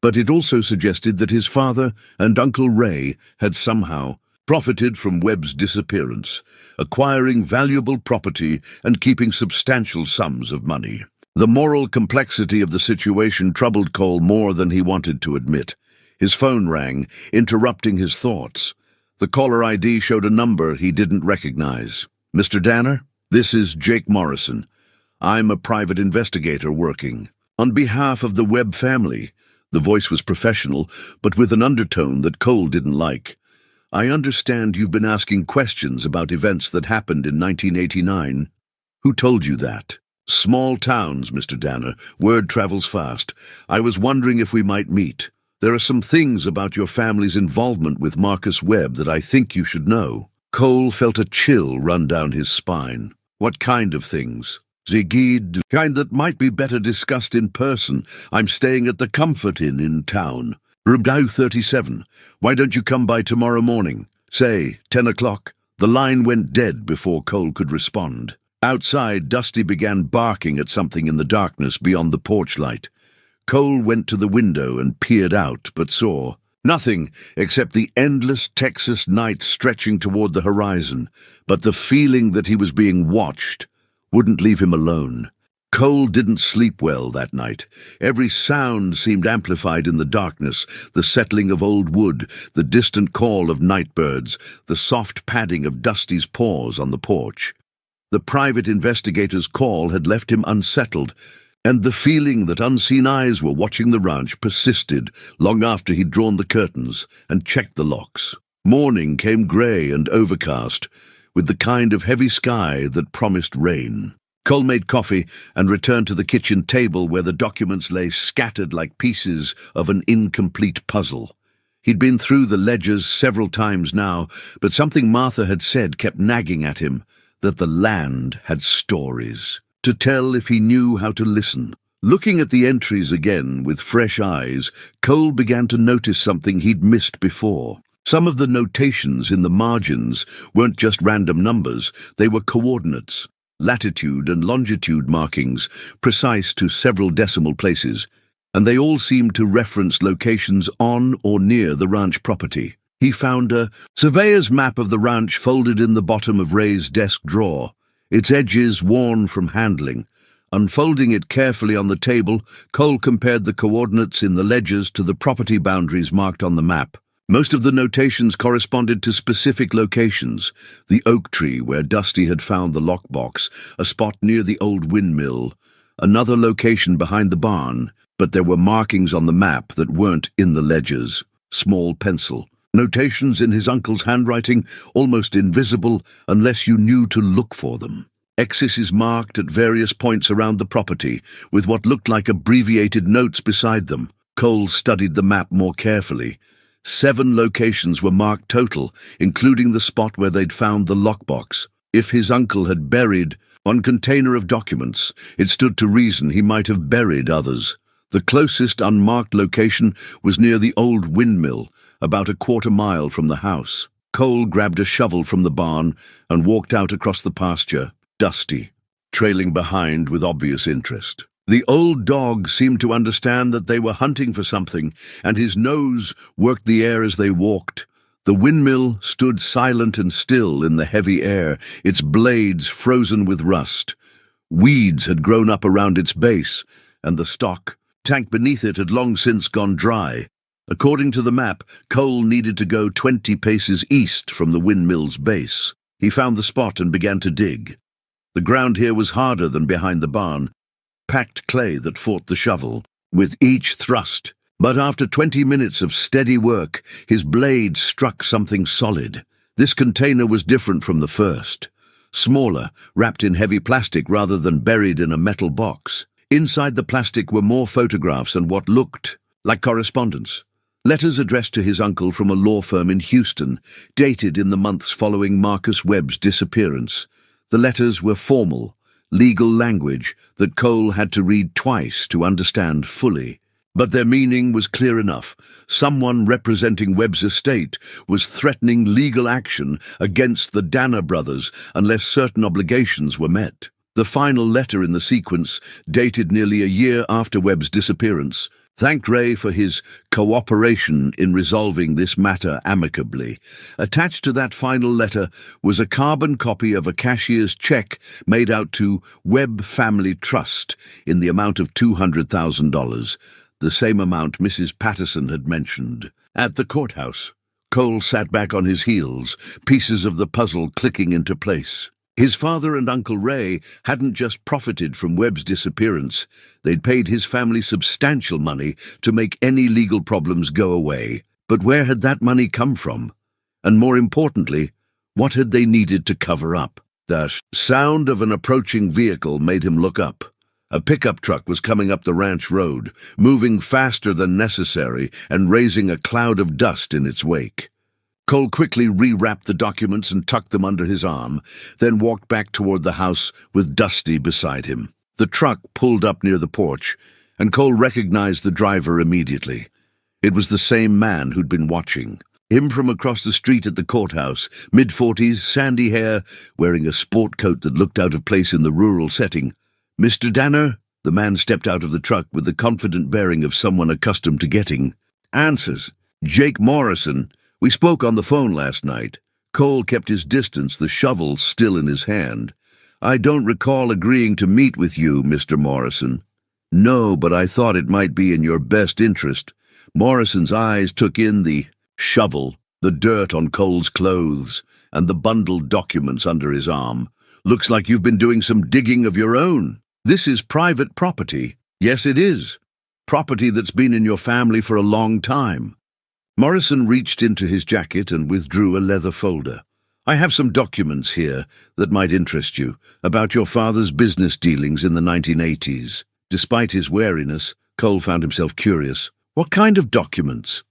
But it also suggested that his father and Uncle Ray had somehow profited from Webb's disappearance, acquiring valuable property and keeping substantial sums of money. The moral complexity of the situation troubled Cole more than he wanted to admit. His phone rang, interrupting his thoughts. The caller ID showed a number he didn't recognize. "Mr. Danner, this is Jake Morrison. I'm a private investigator working on behalf of the Webb family." The voice was professional, but with an undertone that Cole didn't like. "I understand you've been asking questions about events that happened in 1989. Who told you that?" "Small towns, Mr. Danner. Word travels fast. I was wondering if we might meet. There are some things about your family's involvement with Marcus Webb that I think you should know." Cole felt a chill run down his spine. "What kind of things?" "The kind that might be better discussed in person. I'm staying at the Comfort Inn in town. Room 237. Why don't you come by tomorrow morning? Say, 10 o'clock. The line went dead before Cole could respond. Outside, Dusty began barking at something in the darkness beyond the porch light. Cole went to the window and peered out, but saw nothing except the endless Texas night stretching toward the horizon. But the feeling that he was being watched wouldn't leave him alone. Cole didn't sleep well that night. Every sound seemed amplified in the darkness, the settling of old wood, the distant call of night birds, the soft padding of Dusty's paws on the porch. The private investigator's call had left him unsettled, and the feeling that unseen eyes were watching the ranch persisted long after he'd drawn the curtains and checked the locks. Morning came grey and overcast, with the kind of heavy sky that promised rain. Cole made coffee and returned to the kitchen table where the documents lay scattered like pieces of an incomplete puzzle. He'd been through the ledgers several times now, but something Martha had said kept nagging at him, that the land had stories to tell if he knew how to listen. Looking at the entries again with fresh eyes, Cole began to notice something he'd missed before. Some of the notations in the margins weren't just random numbers, they were coordinates, latitude and longitude markings, precise to several decimal places, and they all seemed to reference locations on or near the ranch property. He found a surveyor's map of the ranch folded in the bottom of Ray's desk drawer, its edges worn from handling. Unfolding it carefully on the table, Cole compared the coordinates in the ledgers to the property boundaries marked on the map. Most of the notations corresponded to specific locations: the oak tree where Dusty had found the lockbox, a spot near the old windmill, another location behind the barn, but there were markings on the map that weren't in the ledgers. Small pencil. Notations in his uncle's handwriting, almost invisible unless you knew to look for them. X's marked at various points around the property, with what looked like abbreviated notes beside them. Cole studied the map more carefully. 7 locations were marked total, including the spot where they'd found the lockbox. If his uncle had buried one container of documents, it stood to reason he might have buried others. The closest unmarked location was near the old windmill, about a quarter-mile from the house. Cole grabbed a shovel from the barn and walked out across the pasture, Dusty trailing behind with obvious interest. The old dog seemed to understand that they were hunting for something, and his nose worked the air as they walked, The windmill stood silent and still in the heavy air, its blades frozen with rust. Weeds had grown up around its base, and the stock tank beneath it had long since gone dry. According to the map, Cole needed to go 20 paces east from the windmill's base. He found the spot and began to dig. The ground here was harder than behind the barn, packed clay that fought the shovel with each thrust. But after 20 minutes of steady work, his blade struck something solid. This container was different from the first. Smaller, wrapped in heavy plastic rather than buried in a metal box. Inside the plastic were more photographs and what looked like correspondence. Letters addressed to his uncle from a law firm in Houston, dated in the months following Marcus Webb's disappearance. The letters were formal, legal language that Cole had to read twice to understand fully. But their meaning was clear enough. Someone representing Webb's estate was threatening legal action against the Danner brothers unless certain obligations were met. The final letter in the sequence, dated nearly a year after Webb's disappearance, thanked Ray for his cooperation in resolving this matter amicably. Attached to that final letter was a carbon copy of a cashier's check made out to Webb Family Trust in the amount of $200,000, the same amount Mrs. Patterson had mentioned. At the courthouse, Cole sat back on his heels, pieces of the puzzle clicking into place. His father and Uncle Ray hadn't just profited from Webb's disappearance. They'd paid his family substantial money to make any legal problems go away. But where had that money come from? And more importantly, what had they needed to cover up? The sound of an approaching vehicle made him look up. A pickup truck was coming up the ranch road, moving faster than necessary and raising a cloud of dust in its wake. Cole quickly rewrapped the documents and tucked them under his arm, then walked back toward the house with Dusty beside him. The truck pulled up near the porch, and Cole recognized the driver immediately. It was the same man who'd been watching. Him from across the street at the courthouse, mid-40s, sandy hair, wearing a sport coat that looked out of place in the rural setting. "Mr. Danner?" The man stepped out of the truck with the confident bearing of someone accustomed to getting answers. "Jake Morrison. We spoke on the phone last night." Cole kept his distance, the shovel still in his hand. "I don't recall agreeing to meet with you, Mr. Morrison." "No, but I thought it might be in your best interest." Morrison's eyes took in the shovel, the dirt on Cole's clothes, and the bundled documents under his arm. "Looks like you've been doing some digging of your own. This is private property." "Yes, it is. Property that's been in your family for a long time." Morrison reached into his jacket and withdrew a leather folder. "I have some documents here that might interest you, about your father's business dealings in the 1980s. Despite his wariness, Cole found himself curious. "What kind of documents?"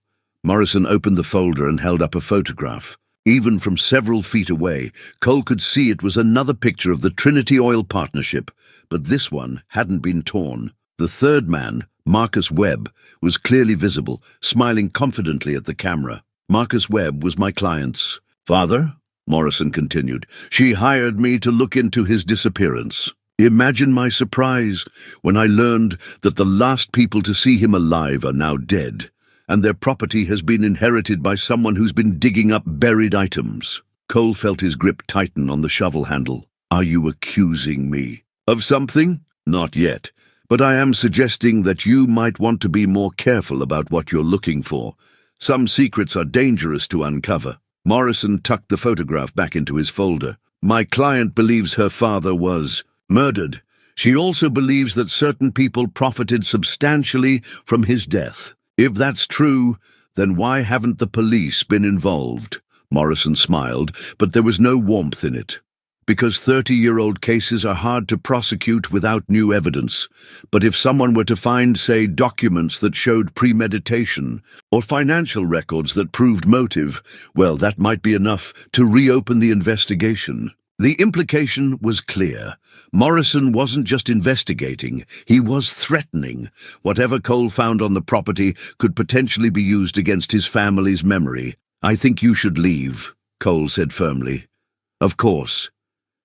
Morrison opened the folder and held up a photograph. Even from several feet away, Cole could see it was another picture of the Trinity Oil Partnership, but this one hadn't been torn. The third man, Marcus Webb, was clearly visible, smiling confidently at the camera. "Marcus Webb was my client's father," Morrison continued. "She hired me to look into his disappearance. Imagine my surprise when I learned that the last people to see him alive are now dead, and their property has been inherited by someone who's been digging up buried items." Cole felt his grip tighten on the shovel handle. "Are you accusing me of something?" "Not yet. But I am suggesting that you might want to be more careful about what you're looking for. Some secrets are dangerous to uncover." Morrison tucked the photograph back into his folder. "My client believes her father was murdered. She also believes that certain people profited substantially from his death. If that's true, then why haven't the police been involved?" Morrison smiled, but there was no warmth in it. "Because 30-year-old cases are hard to prosecute without new evidence. But if someone were to find, say, documents that showed premeditation, or financial records that proved motive, well, that might be enough to reopen the investigation." The implication was clear. Morrison wasn't just investigating, he was threatening. Whatever Cole found on the property could potentially be used against his family's memory. "I think you should leave," Cole said firmly. "Of course.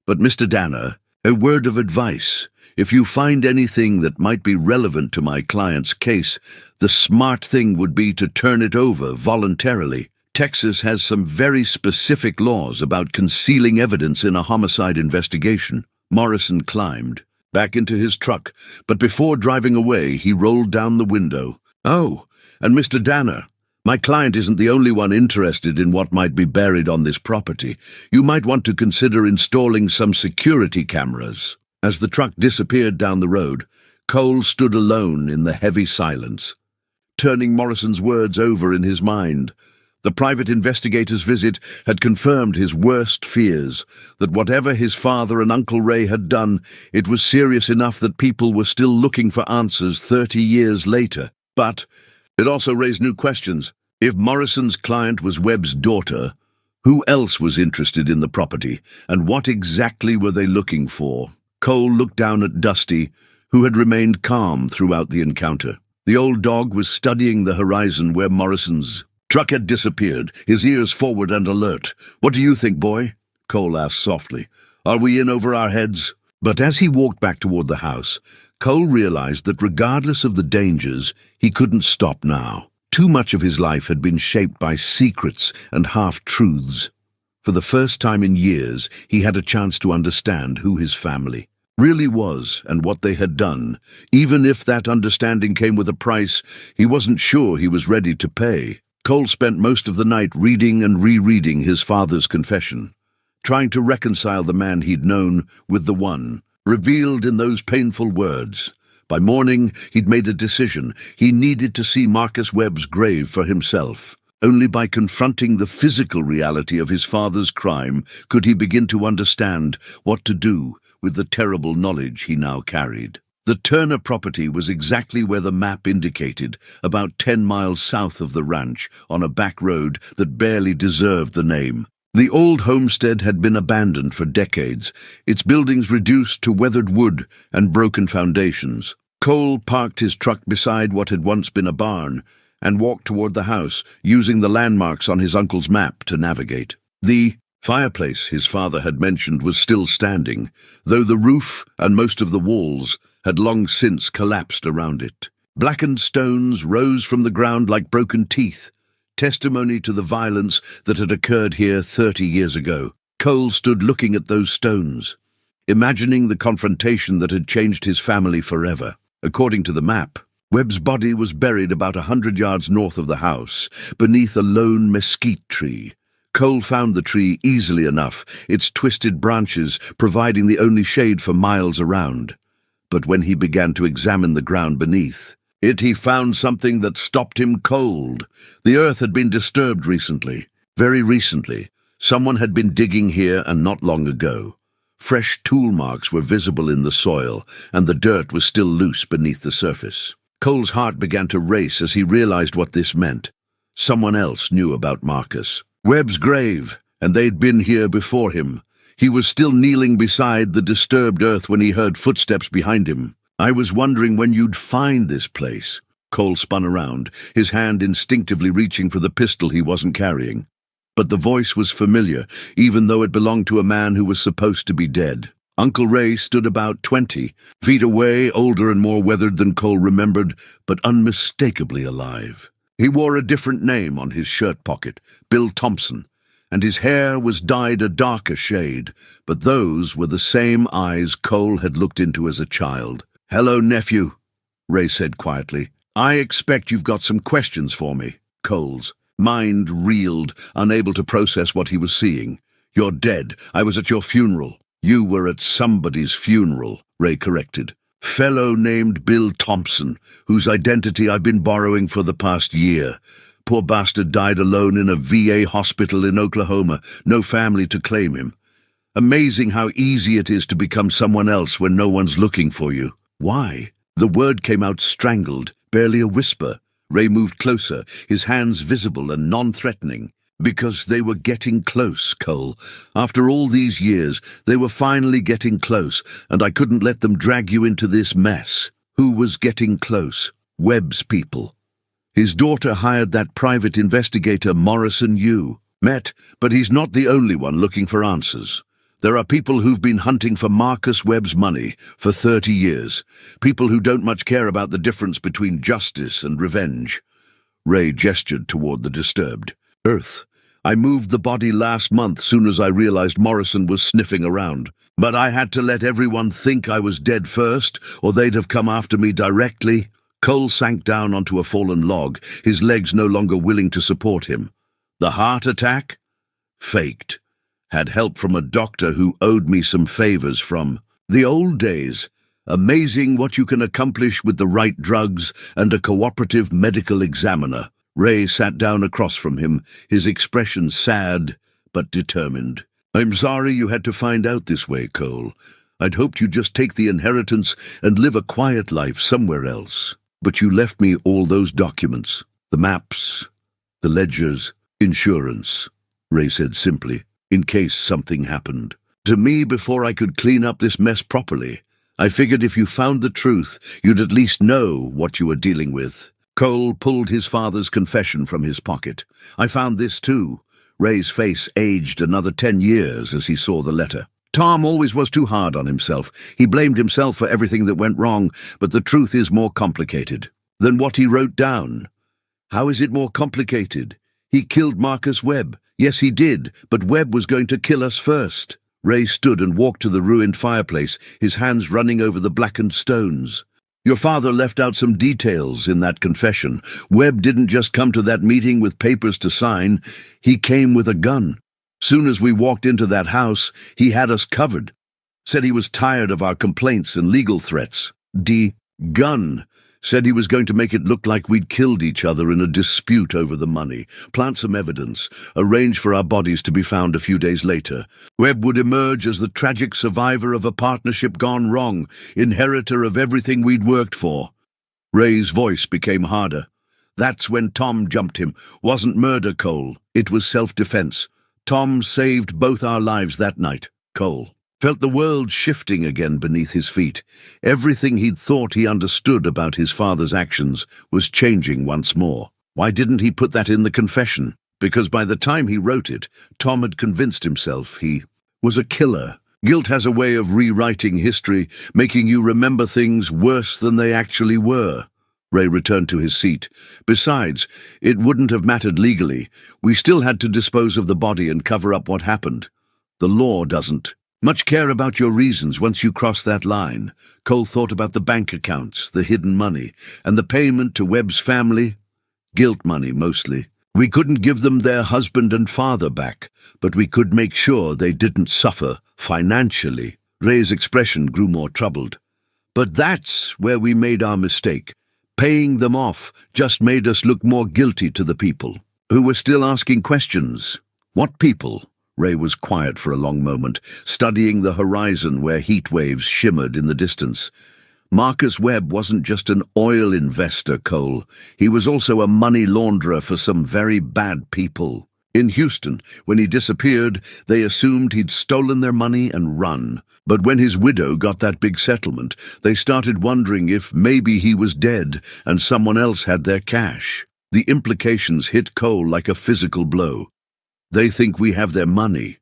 But Mr. Danner, a word of advice. If you find anything that might be relevant to my client's case, the smart thing would be to turn it over voluntarily. Texas has some very specific laws about concealing evidence in a homicide investigation. Morrison climbed back into his truck, but before driving away, he rolled down the window. "Oh, and Mr. Danner, my client isn't the only one interested in what might be buried on this property. You might want to consider installing some security cameras." As the truck disappeared down the road, Cole stood alone in the heavy silence, turning Morrison's words over in his mind. The private investigator's visit had confirmed his worst fears, that whatever his father and Uncle Ray had done, it was serious enough that people were still looking for answers 30 years later. But it also raised new questions. If Morrison's client was Webb's daughter, who else was interested in the property, and what exactly were they looking for? Cole looked down at Dusty, who had remained calm throughout the encounter. The old dog was studying the horizon where Morrison's truck had disappeared, his ears forward and alert. "What do you think, boy?" Cole asked softly. "Are we in over our heads?" But as he walked back toward the house, Cole realized that regardless of the dangers, he couldn't stop now. Too much of his life had been shaped by secrets and half-truths. For the first time in years, he had a chance to understand who his family really was and what they had done. Even if that understanding came with a price, he wasn't sure he was ready to pay. Cole spent most of the night reading and rereading his father's confession, trying to reconcile the man he'd known with the one revealed in those painful words. By morning, he'd made a decision. He needed to see Marcus Webb's grave for himself. Only by confronting the physical reality of his father's crime could he begin to understand what to do with the terrible knowledge he now carried. The Turner property was exactly where the map indicated, about 10 miles south of the ranch, on a back road that barely deserved the name. The old homestead had been abandoned for decades, its buildings reduced to weathered wood and broken foundations. Cole parked his truck beside what had once been a barn and walked toward the house, using the landmarks on his uncle's map to navigate. The fireplace his father had mentioned was still standing, though the roof and most of the walls had long since collapsed around it. Blackened stones rose from the ground like broken teeth, testimony to the violence that had occurred here 30 years ago. Cole stood looking at those stones, imagining the confrontation that had changed his family forever. According to the map, Webb's body was buried about 100 yards north of the house, beneath a lone mesquite tree. Cole found the tree easily enough, its twisted branches providing the only shade for miles around. But when he began to examine the ground beneath it, he found something that stopped him cold. The earth had been disturbed recently. Very recently. Someone had been digging here, and not long ago. Fresh tool marks were visible in the soil, and the dirt was still loose beneath the surface. Cole's heart began to race as he realized what this meant. Someone else knew about Marcus Webb's grave, and they'd been here before him. He was still kneeling beside the disturbed earth when he heard footsteps behind him. "I was wondering when you'd find this place." Cole spun around, his hand instinctively reaching for the pistol he wasn't carrying. But the voice was familiar, even though it belonged to a man who was supposed to be dead. Uncle Ray stood about 20 feet away, older and more weathered than Cole remembered, but unmistakably alive. He wore a different name on his shirt pocket, Bill Thompson, and his hair was dyed a darker shade, but those were the same eyes Cole had looked into as a child. "Hello, nephew," Ray said quietly. "I expect you've got some questions for me." Cole's mind reeled, unable to process what he was seeing. "You're dead. I was at your funeral." "You were at somebody's funeral," Ray corrected. "Fellow named Bill Thompson, whose identity I've been borrowing for the past year. Poor bastard died alone in a VA hospital in Oklahoma, no family to claim him. Amazing how easy it is to become someone else when no one's looking for you." "Why?" The word came out strangled, barely a whisper. Ray moved closer, his hands visible and non-threatening. "Because they were getting close, Cole. After all these years, they were finally getting close, and I couldn't let them drag you into this mess." "Who was getting close?" "Webb's people. His daughter hired that private investigator Morrison you met, but he's not the only one looking for answers. There are people who've been hunting for Marcus Webb's money for 30 years, people who don't much care about the difference between justice and revenge." Ray gestured toward the disturbed Earth. I moved the body last month soon as I realized Morrison was sniffing around. But I had to let everyone think I was dead first, or they'd have come after me directly. Cole sank down onto a fallen log, his legs no longer willing to support him. The heart attack? Faked. Had help from a doctor who owed me some favors from the old days. Amazing what you can accomplish with the right drugs and a cooperative medical examiner. Ray sat down across from him, his expression sad but determined. I'm sorry you had to find out this way, Cole. I'd hoped you'd just take the inheritance and live a quiet life somewhere else. But you left me all those documents, the maps, the ledgers, insurance, Ray said simply, in case something happened. To me before I could clean up this mess properly. I figured if you found the truth, you'd at least know what you were dealing with. Cole pulled his father's confession from his pocket. I found this too. Ray's face aged another 10 years as he saw the letter. Tom always was too hard on himself. He blamed himself for everything that went wrong, but the truth is more complicated than what he wrote down. How is it more complicated? He killed Marcus Webb. Yes, he did, but Webb was going to kill us first. Ray stood and walked to the ruined fireplace, his hands running over the blackened stones. Your father left out some details in that confession. Webb didn't just come to that meeting with papers to sign. He came with a gun. Soon as we walked into that house, he had us covered. Said he was tired of our complaints and legal threats. Gun. Said he was going to make it look like we'd killed each other in a dispute over the money, plant some evidence, arrange for our bodies to be found a few days later. Webb would emerge as the tragic survivor of a partnership gone wrong, inheritor of everything we'd worked for. Ray's voice became harder. That's when Tom jumped him. Wasn't murder, Cole. It was self-defense. Tom saved both our lives that night, Cole. Felt the world shifting again beneath his feet. Everything he'd thought he understood about his father's actions was changing once more. Why didn't he put that in the confession? Because by the time he wrote it, Tom had convinced himself he was a killer. Guilt has a way of rewriting history, making you remember things worse than they actually were. Ray returned to his seat. Besides, it wouldn't have mattered legally. We still had to dispose of the body and cover up what happened. The law doesn't much care about your reasons once you cross that line. Cole thought about the bank accounts, the hidden money, and the payment to Webb's family. Guilt money, mostly. We couldn't give them their husband and father back, but we could make sure they didn't suffer financially. Ray's expression grew more troubled. But that's where we made our mistake. Paying them off just made us look more guilty to the people, who were still asking questions. What people? Ray was quiet for a long moment, studying the horizon where heat waves shimmered in the distance. Marcus Webb wasn't just an oil investor, Cole. He was also a money launderer for some very bad people. In Houston, when he disappeared, they assumed he'd stolen their money and run. But when his widow got that big settlement, they started wondering if maybe he was dead and someone else had their cash. The implications hit Cole like a physical blow. They think we have their money.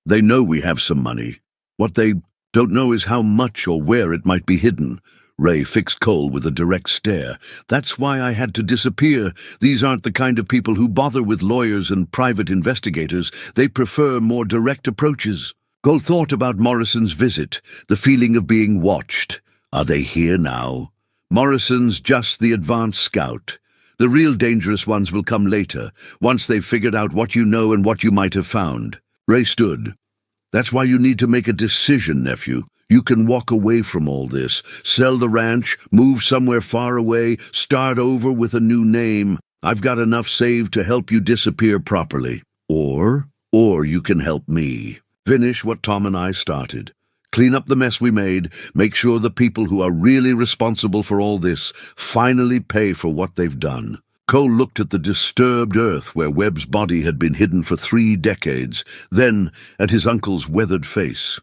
They know we have some money. What they don't know is how much or where it might be hidden. Ray fixed Cole with a direct stare. That's why I had to disappear. These aren't the kind of people who bother with lawyers and private investigators. They prefer more direct approaches. Cole thought about Morrison's visit, the feeling of being watched. Are they here now? Morrison's just the advanced scout. The real dangerous ones will come later, once they've figured out what you know and what you might have found. Ray stood. That's why you need to make a decision, nephew. You can walk away from all this, sell the ranch, move somewhere far away, start over with a new name. I've got enough saved to help you disappear properly. Or you can help me. Finish what Tom and I started. Clean up the mess we made, make sure the people who are really responsible for all this finally pay for what they've done. Cole looked at the disturbed earth where Webb's body had been hidden for 3 decades, then at his uncle's weathered face.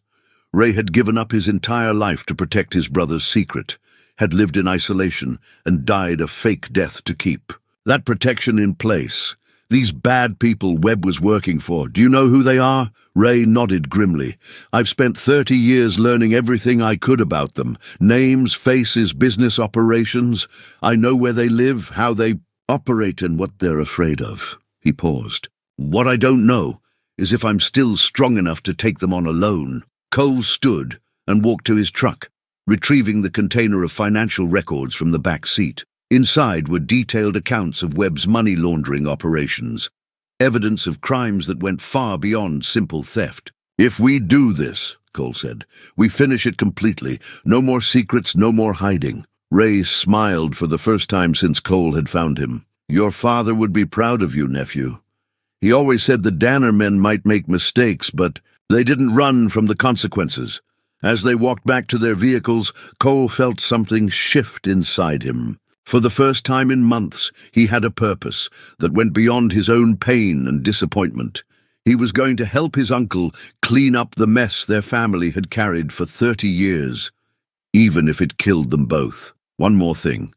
Ray had given up his entire life to protect his brother's secret, had lived in isolation, and died a fake death to keep. That protection in place. These bad people Webb was working for, do you know who they are? Ray nodded grimly. I've spent 30 years learning everything I could about them. Names, faces, business operations. I know where they live, how they operate, and what they're afraid of. He paused. What I don't know is if I'm still strong enough to take them on alone. Cole stood and walked to his truck, retrieving the container of financial records from the back seat. Inside were detailed accounts of Webb's money laundering operations, evidence of crimes that went far beyond simple theft. "If we do this," Cole said, "we finish it completely. No more secrets, no more hiding." Ray smiled for the first time since Cole had found him. "Your father would be proud of you, nephew. He always said the Danner men might make mistakes, but they didn't run from the consequences." As they walked back to their vehicles, Cole felt something shift inside him. For the first time in months, he had a purpose that went beyond his own pain and disappointment. He was going to help his uncle clean up the mess their family had carried for 30 years, even if it killed them both. "One more thing,"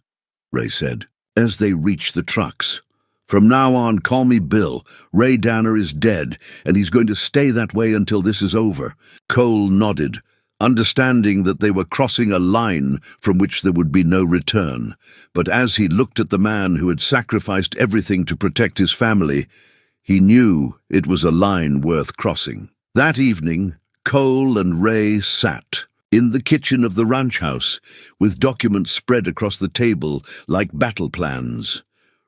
Ray said, as they reached the trucks. "From now on, call me Bill. Ray Danner is dead, and he's going to stay that way until this is over." Cole nodded, understanding that they were crossing a line from which there would be no return. But as he looked at the man who had sacrificed everything to protect his family, he knew it was a line worth crossing. That evening, Cole and Ray sat in the kitchen of the ranch house, with documents spread across the table like battle plans.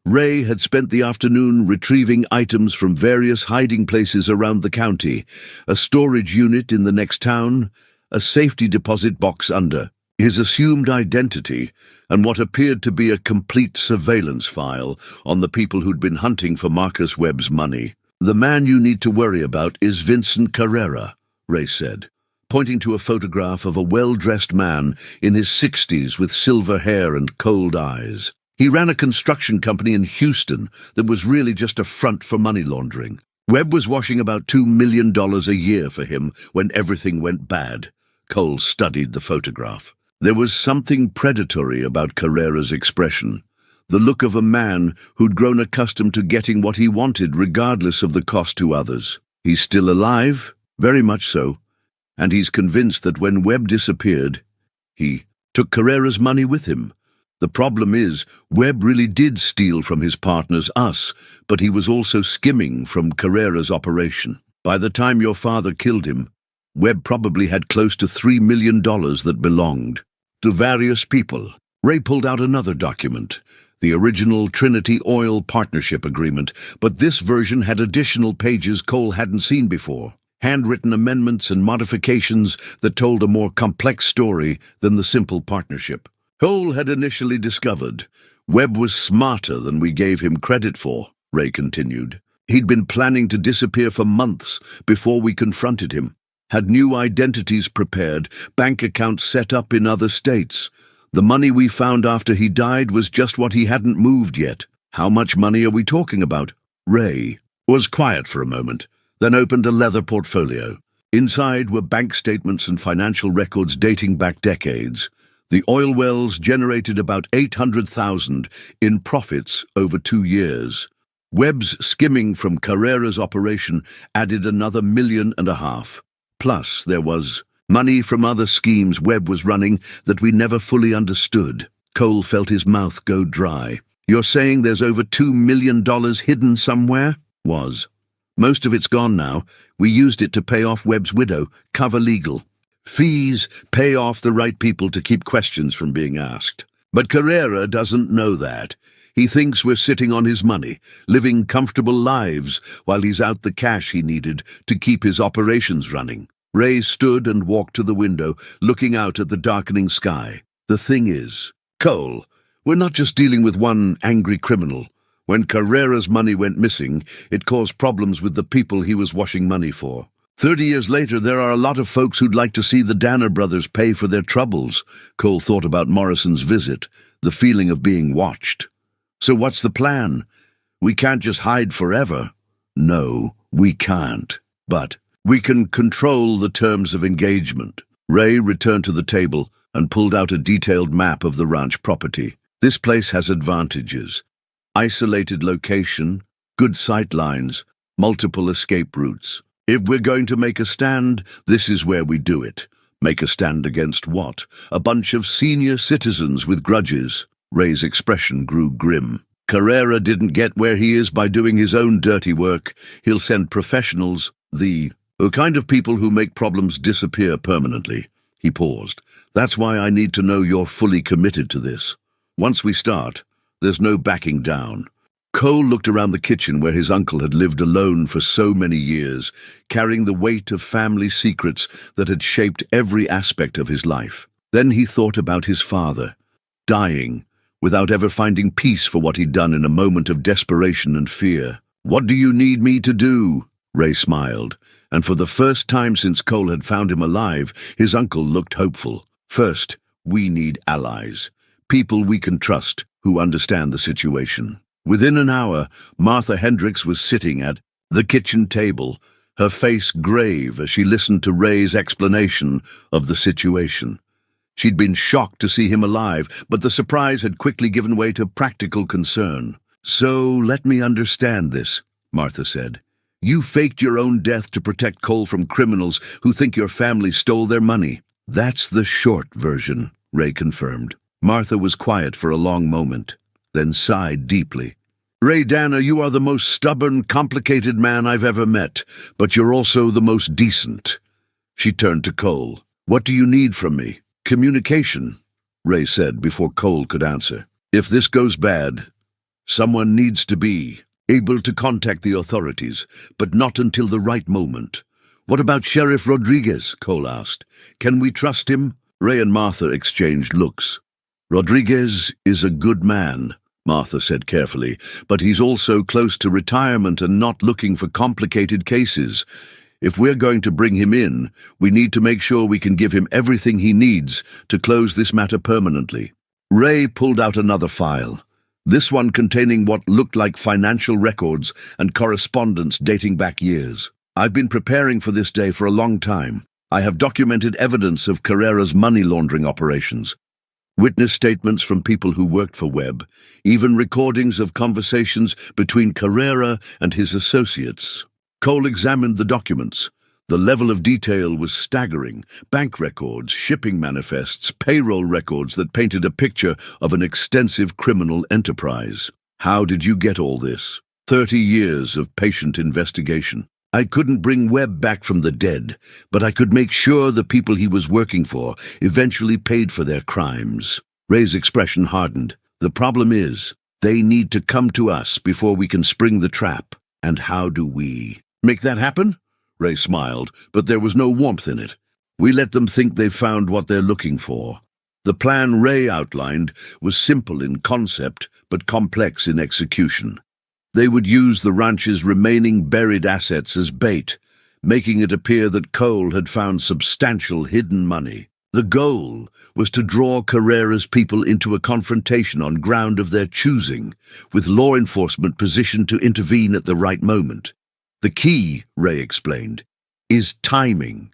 Ray had spent the afternoon retrieving items from various hiding places around the county, a storage unit in the next town, a safety deposit box under his assumed identity, and what appeared to be a complete surveillance file on the people who'd been hunting for Marcus Webb's money. "The man you need to worry about is Vincent Carrera," Ray said, pointing to a photograph of a well-dressed man in his 60s with silver hair and cold eyes. He ran a construction company in Houston that was really just a front for money laundering. Webb was washing about $2 million a year for him when everything went bad. Cole studied the photograph. There was something predatory about Carrera's expression, the look of a man who'd grown accustomed to getting what he wanted regardless of the cost to others. "He's still alive, very much so, and he's convinced that when Webb disappeared, he took Carrera's money with him. The problem is, Webb really did steal from his partners, us, but he was also skimming from Carrera's operation. By the time your father killed him, Webb probably had close to $3 million that belonged to various people." Ray pulled out another document, the original Trinity Oil Partnership Agreement, but this version had additional pages Cole hadn't seen before, handwritten amendments and modifications that told a more complex story than the simple partnership. Cole had initially discovered Webb was smarter than we gave him credit for, Ray continued. He'd been planning to disappear for months before we confronted him. Had new identities prepared, bank accounts set up in other states. The money we found after he died was just what he hadn't moved yet. "How much money are we talking about?" Ray was quiet for a moment, then opened a leather portfolio. Inside were bank statements and financial records dating back decades. The oil wells generated about $800,000 in profits over 2 years. Webb's skimming from Carrera's operation added another $1.5 million. Plus, there was money from other schemes Webb was running that we never fully understood. Cole felt his mouth go dry. "You're saying there's over $2 million hidden somewhere?" "Was. Most of it's gone now. We used it to pay off Webb's widow, cover legal fees, pay off the right people to keep questions from being asked. But Carrera doesn't know that. He thinks we're sitting on his money, living comfortable lives while he's out the cash he needed to keep his operations running." Ray stood and walked to the window, looking out at the darkening sky. "The thing is, Cole, we're not just dealing with one angry criminal. When Carrera's money went missing, it caused problems with the people he was washing money for. 30 years later, there are a lot of folks who'd like to see the Danner brothers pay for their troubles." Cole thought about Morrison's visit, the feeling of being watched. "So what's the plan? We can't just hide forever." "No, we can't. But we can control the terms of engagement." Ray returned to the table and pulled out a detailed map of the ranch property. "This place has advantages. Isolated location, good sight lines, multiple escape routes. If we're going to make a stand, this is where we do it." "Make a stand against what? A bunch of senior citizens with grudges?" Ray's expression grew grim. Carrera didn't get where he is by doing his own dirty work. He'll send professionals, the kind of people who make problems disappear permanently. He paused. That's why I need to know you're fully committed to this. Once we start, there's no backing down. Cole looked around the kitchen where his uncle had lived alone for so many years, carrying the weight of family secrets that had shaped every aspect of his life. Then he thought about his father, dying, without ever finding peace for what he'd done in a moment of desperation and fear. "What do you need me to do?" Ray smiled, and for the first time since Cole had found him alive, his uncle looked hopeful. "First, we need allies, people we can trust, who understand the situation." Within an hour, Martha Hendricks was sitting at the kitchen table, her face grave as she listened to Ray's explanation of the situation. She'd been shocked to see him alive, but the surprise had quickly given way to practical concern. "So let me understand this," Martha said. "You faked your own death to protect Cole from criminals who think your family stole their money." "That's the short version," Ray confirmed. Martha was quiet for a long moment, then sighed deeply. "Ray Danner, you are the most stubborn, complicated man I've ever met, but you're also the most decent." She turned to Cole. "What do you need from me?" "Communication," Ray said before Cole could answer. "If this goes bad, someone needs to be able to contact the authorities, but not until the right moment." "What about Sheriff Rodriguez?" Cole asked. "Can we trust him?" Ray and Martha exchanged looks. "Rodriguez is a good man," Martha said carefully, "but he's also close to retirement and not looking for complicated cases. If we're going to bring him in, we need to make sure we can give him everything he needs to close this matter permanently." Ray pulled out another file, this one containing what looked like financial records and correspondence dating back years. "I've been preparing for this day for a long time. I have documented evidence of Carrera's money laundering operations, witness statements from people who worked for Webb, even recordings of conversations between Carrera and his associates." Cole examined the documents. The level of detail was staggering. Bank records, shipping manifests, payroll records that painted a picture of an extensive criminal enterprise. "How did you get all this?" 30 years of patient investigation. "I couldn't bring Webb back from the dead, but I could make sure the people he was working for eventually paid for their crimes." Ray's expression hardened. "The problem is, they need to come to us before we can spring the trap. And how do we make that happen?" Ray smiled, but there was no warmth in it. "We let them think they've found what they're looking for." The plan Ray outlined was simple in concept, but complex in execution. They would use the ranch's remaining buried assets as bait, making it appear that Cole had found substantial hidden money. The goal was to draw Carrera's people into a confrontation on ground of their choosing, with law enforcement positioned to intervene at the right moment. "The key," Ray explained, "is timing.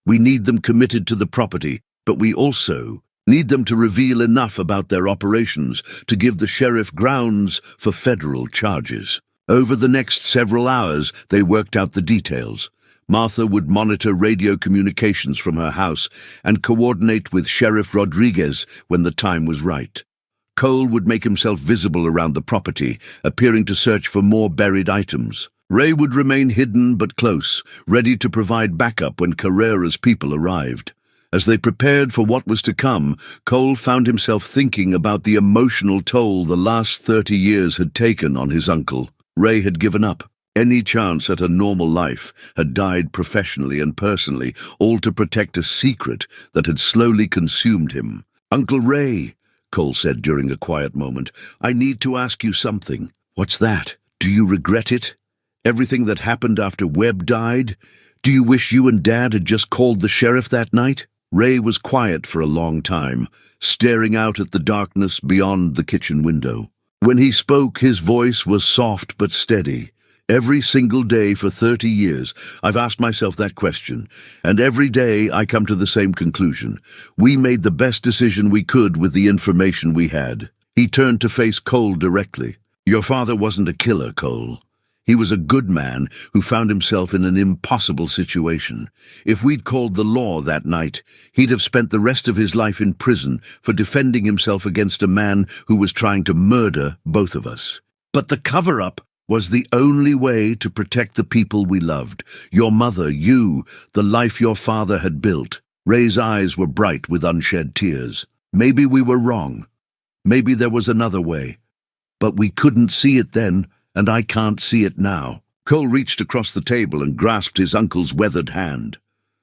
We need them committed to the property, but we also need them to reveal enough about their operations to give the sheriff grounds for federal charges." Over the next several hours, they worked out the details. Martha would monitor radio communications from her house and coordinate with Sheriff Rodriguez when the time was right. Cole would make himself visible around the property, appearing to search for more buried items. Ray would remain hidden but close, ready to provide backup when Carrera's people arrived. As they prepared for what was to come, Cole found himself thinking about the emotional toll the last 30 years had taken on his uncle. Ray had given up. Any chance at a normal life had died professionally and personally, all to protect a secret that had slowly consumed him. "Uncle Ray," Cole said during a quiet moment, "I need to ask you something." "What's that? Do you regret it? Everything that happened after Webb died? Do you wish you and Dad had just called the sheriff that night?" Ray was quiet for a long time, staring out at the darkness beyond the kitchen window. When he spoke, his voice was soft but steady. "Every single day for 30 years, I've asked myself that question, and every day I come to the same conclusion. We made the best decision we could with the information we had." He turned to face Cole directly. "Your father wasn't a killer, Cole. He was a good man who found himself in an impossible situation. If we'd called the law that night, he'd have spent the rest of his life in prison for defending himself against a man who was trying to murder both of us. But the cover-up was the only way to protect the people we loved. Your mother, you, the life your father had built. Ray's eyes were bright with unshed tears. Maybe we were wrong. Maybe there was another way. But we couldn't see it then, and I can't see it now. Cole reached across the table and grasped his uncle's weathered hand.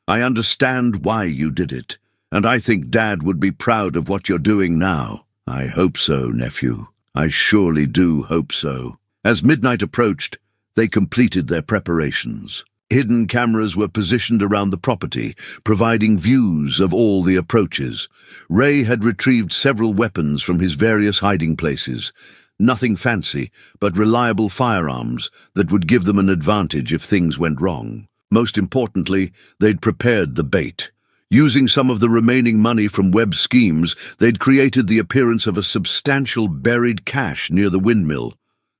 I understand why you did it, and I think Dad would be proud of what you're doing now. I hope so, nephew. I surely do hope so. As midnight approached, they completed their preparations. Hidden cameras were positioned around the property, providing views of all the approaches. Ray had retrieved several weapons from his various hiding places. Nothing fancy, but reliable firearms that would give them an advantage if things went wrong. Most importantly, they'd prepared the bait. Using some of the remaining money from Webb's schemes, they'd created the appearance of a substantial buried cache near the windmill.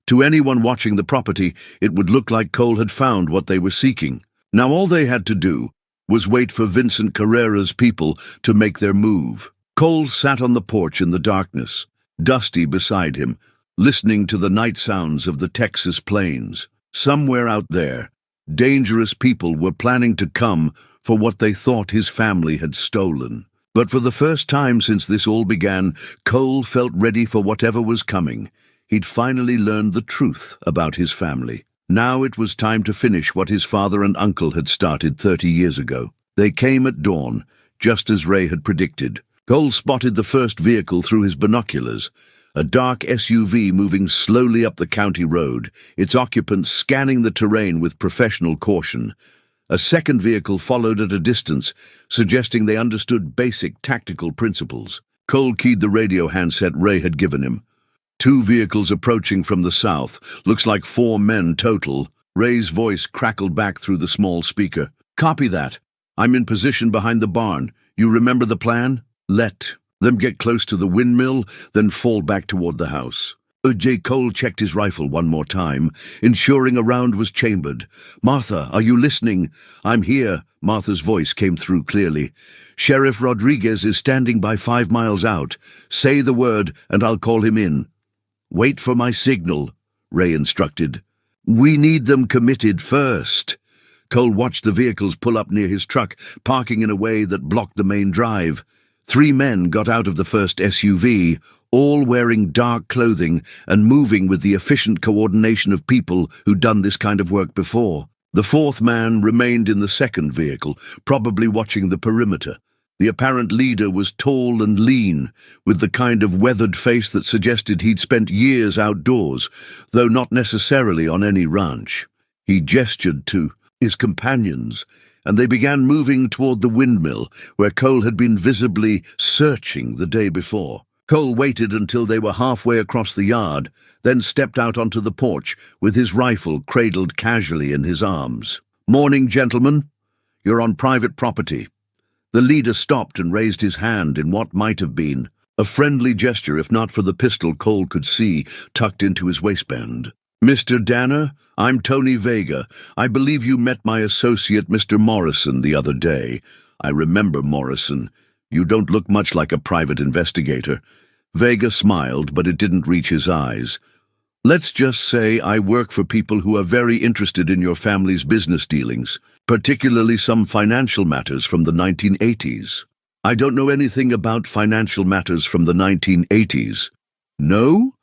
To anyone watching the property, it would look like Cole had found what they were seeking. Now all they had to do was wait for Vincent Carrera's people to make their move. Cole sat on the porch in the darkness, Dusty beside him, listening to the night sounds of the Texas plains. Somewhere out there, dangerous people were planning to come for what they thought his family had stolen. But for the first time since this all began, Cole felt ready for whatever was coming. He'd finally learned the truth about his family. Now it was time to finish what his father and uncle had started 30 years ago. They came at dawn, just as Ray had predicted. Cole spotted the first vehicle through his binoculars, a dark SUV moving slowly up the county road, its occupants scanning the terrain with professional caution. A second vehicle followed at a distance, suggesting they understood basic tactical principles. Cole keyed the radio handset Ray had given him. 2 vehicles approaching from the south. Looks like 4 men total. Ray's voice crackled back through the small speaker. Copy that. I'm in position behind the barn. You remember the plan? Let them get close to the windmill, then fall back toward the house. J. Cole checked his rifle one more time, ensuring a round was chambered. Martha, are you listening? I'm here. Martha's voice came through clearly. Sheriff Rodriguez is standing by 5 miles out. Say the word, and I'll call him in. Wait for my signal, Ray instructed. We need them committed first. Cole watched the vehicles pull up near his truck, parking in a way that blocked the main drive. 3 men got out of the first SUV, all wearing dark clothing and moving with the efficient coordination of people who'd done this kind of work before. The 4th man remained in the second vehicle, probably watching the perimeter. The apparent leader was tall and lean, with the kind of weathered face that suggested he'd spent years outdoors, though not necessarily on any ranch. He gestured to his companions, and they began moving toward the windmill, where Cole had been visibly searching the day before. Cole waited until they were halfway across the yard, then stepped out onto the porch with his rifle cradled casually in his arms. Morning, gentlemen. You're on private property. The leader stopped and raised his hand in what might have been a friendly gesture, if not for the pistol Cole could see tucked into his waistband. Mr. Danner, I'm Tony Vega. I believe you met my associate, Mr. Morrison, the other day. I remember Morrison. You don't look much like a private investigator. Vega smiled, but it didn't reach his eyes. Let's just say I work for people who are very interested in your family's business dealings, particularly some financial matters from the 1980s. I don't know anything about financial matters from the 1980s. No?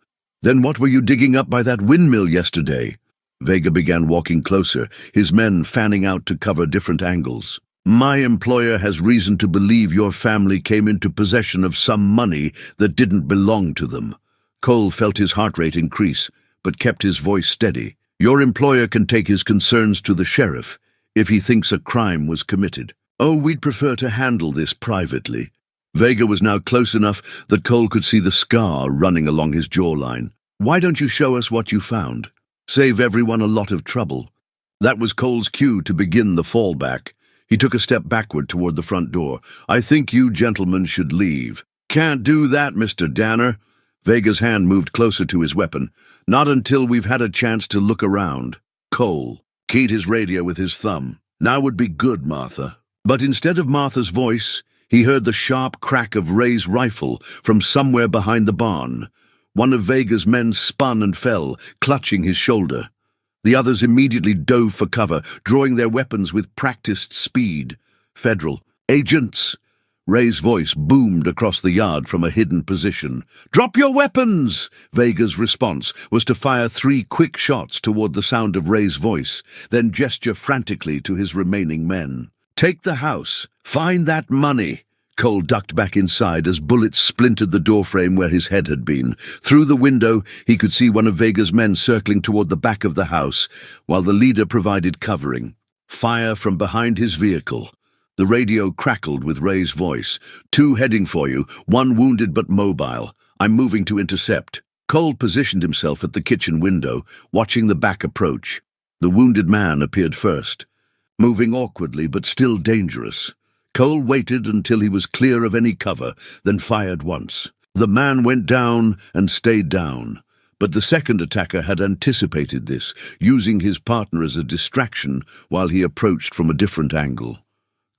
Then what were you digging up by that windmill yesterday? Vega began walking closer, his men fanning out to cover different angles. My employer has reason to believe your family came into possession of some money that didn't belong to them. Cole felt his heart rate increase, but kept his voice steady. Your employer can take his concerns to the sheriff if he thinks a crime was committed. Oh, we'd prefer to handle this privately. Vega was now close enough that Cole could see the scar running along his jawline. Why don't you show us what you found? Save everyone a lot of trouble. That was Cole's cue to begin the fallback. He took a step backward toward the front door. I think you gentlemen should leave. Can't do that, Mr. Danner. Vega's hand moved closer to his weapon. Not until we've had a chance to look around. Cole keyed his radio with his thumb. Now would be good, Martha. But instead of Martha's voice, he heard the sharp crack of Ray's rifle from somewhere behind the barn. One of Vega's men spun and fell, clutching his shoulder. The others immediately dove for cover, drawing their weapons with practiced speed. Federal agents! Ray's voice boomed across the yard from a hidden position. "Drop your weapons!" Vega's response was to fire 3 quick shots toward the sound of Ray's voice, then gesture frantically to his remaining men. "Take the house. Find that money." Cole ducked back inside as bullets splintered the doorframe where his head had been. Through the window, he could see one of Vega's men circling toward the back of the house, while the leader provided covering. Fire from behind his vehicle. The radio crackled with Ray's voice. "2 heading for you, 1 wounded but mobile. I'm moving to intercept." Cole positioned himself at the kitchen window, watching the back approach. The wounded man appeared first, moving awkwardly but still dangerous. Cole waited until he was clear of any cover, then fired once. The man went down and stayed down, but the second attacker had anticipated this, using his partner as a distraction while he approached from a different angle.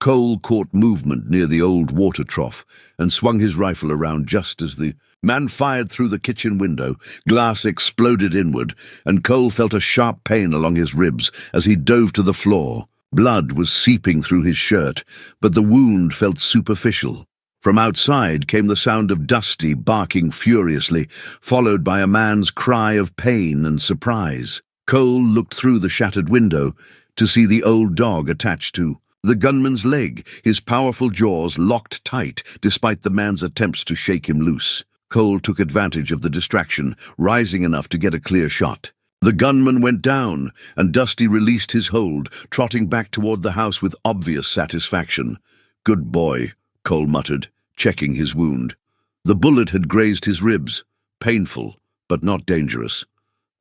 Cole caught movement near the old water trough and swung his rifle around just as the man fired through the kitchen window. Glass exploded inward, and Cole felt a sharp pain along his ribs as he dove to the floor. Blood was seeping through his shirt, but the wound felt superficial. From outside came the sound of Dusty barking furiously, followed by a man's cry of pain and surprise. Cole looked through the shattered window to see the old dog attached to the gunman's leg, his powerful jaws locked tight despite the man's attempts to shake him loose. Cole took advantage of the distraction, rising enough to get a clear shot. The gunman went down, and Dusty released his hold, trotting back toward the house with obvious satisfaction. "Good boy," Cole muttered, checking his wound. The bullet had grazed his ribs. Painful, but not dangerous.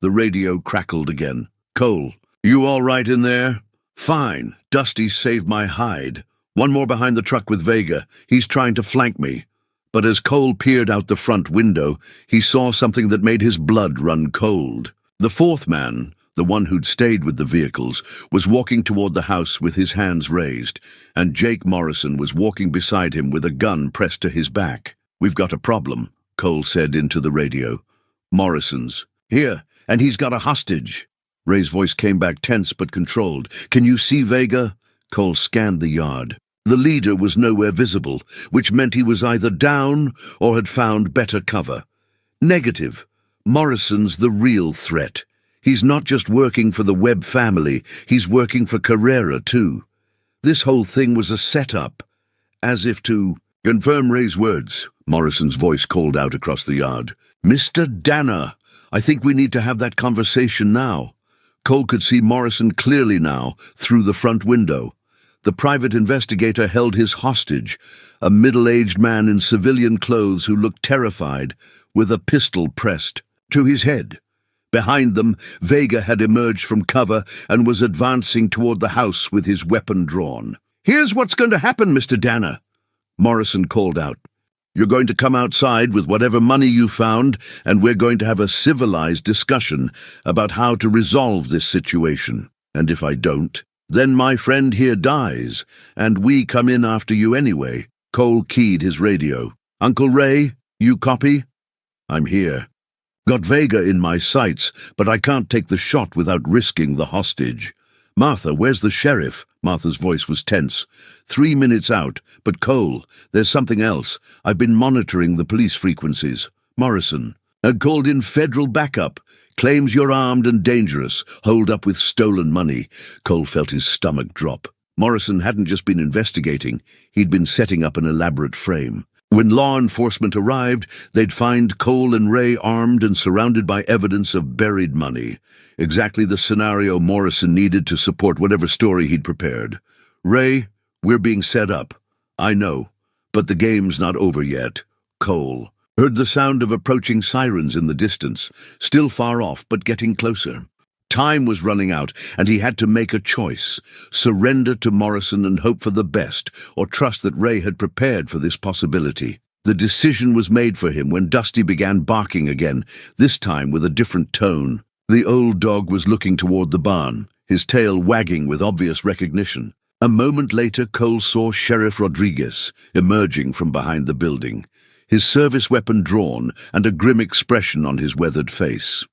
The radio crackled again. "Cole, you all right in there?" "Fine. Dusty saved my hide. 1 more behind the truck with Vega. He's trying to flank me." But as Cole peered out the front window, he saw something that made his blood run cold. The 4th man, the one who'd stayed with the vehicles, was walking toward the house with his hands raised, and Jake Morrison was walking beside him with a gun pressed to his back. "We've got a problem," Cole said into the radio. Morrison's here, and he's got a hostage. Ray's voice came back tense but controlled. "Can you see Vega?" Cole scanned the yard. The leader was nowhere visible, which meant he was either down or had found better cover. Negative. Morrison's the real threat. He's not just working for the Webb family, he's working for Carrera too. This whole thing was a setup, as if to confirm Ray's words. Morrison's voice called out across the yard. "Mr. Danner, I think we need to have that conversation now." Cole could see Morrison clearly now, through the front window. The private investigator held his hostage, a middle-aged man in civilian clothes who looked terrified, with a pistol pressed to his head. Behind them, Vega had emerged from cover and was advancing toward the house with his weapon drawn. "Here's what's going to happen, Mr. Danner," Morrison called out. "You're going to come outside with whatever money you found, and we're going to have a civilized discussion about how to resolve this situation. And if I don't, then my friend here dies, and we come in after you anyway." Cole keyed his radio. "Uncle Ray, you copy?" "I'm here. Got Vega in my sights, but I can't take the shot without risking the hostage." "Martha, where's the sheriff?" Martha's voice was tense. 3 minutes out, but Cole, there's something else. I've been monitoring the police frequencies. Morrison had called in federal backup. Claims you're armed and dangerous, holed up with stolen money. Cole felt his stomach drop. Morrison hadn't just been investigating, he'd been setting up an elaborate frame. When law enforcement arrived, they'd find Cole and Ray armed and surrounded by evidence of buried money. Exactly the scenario Morrison needed to support whatever story he'd prepared. "Ray, we're being set up. I know, but the game's not over yet." Cole heard the sound of approaching sirens in the distance, still far off but getting closer. Time was running out, and he had to make a choice. Surrender to Morrison and hope for the best, or trust that Ray had prepared for this possibility. The decision was made for him when Dusty began barking again, this time with a different tone. The old dog was looking toward the barn, his tail wagging with obvious recognition. A moment later, Cole saw Sheriff Rodriguez emerging from behind the building, his service weapon drawn and a grim expression on his weathered face.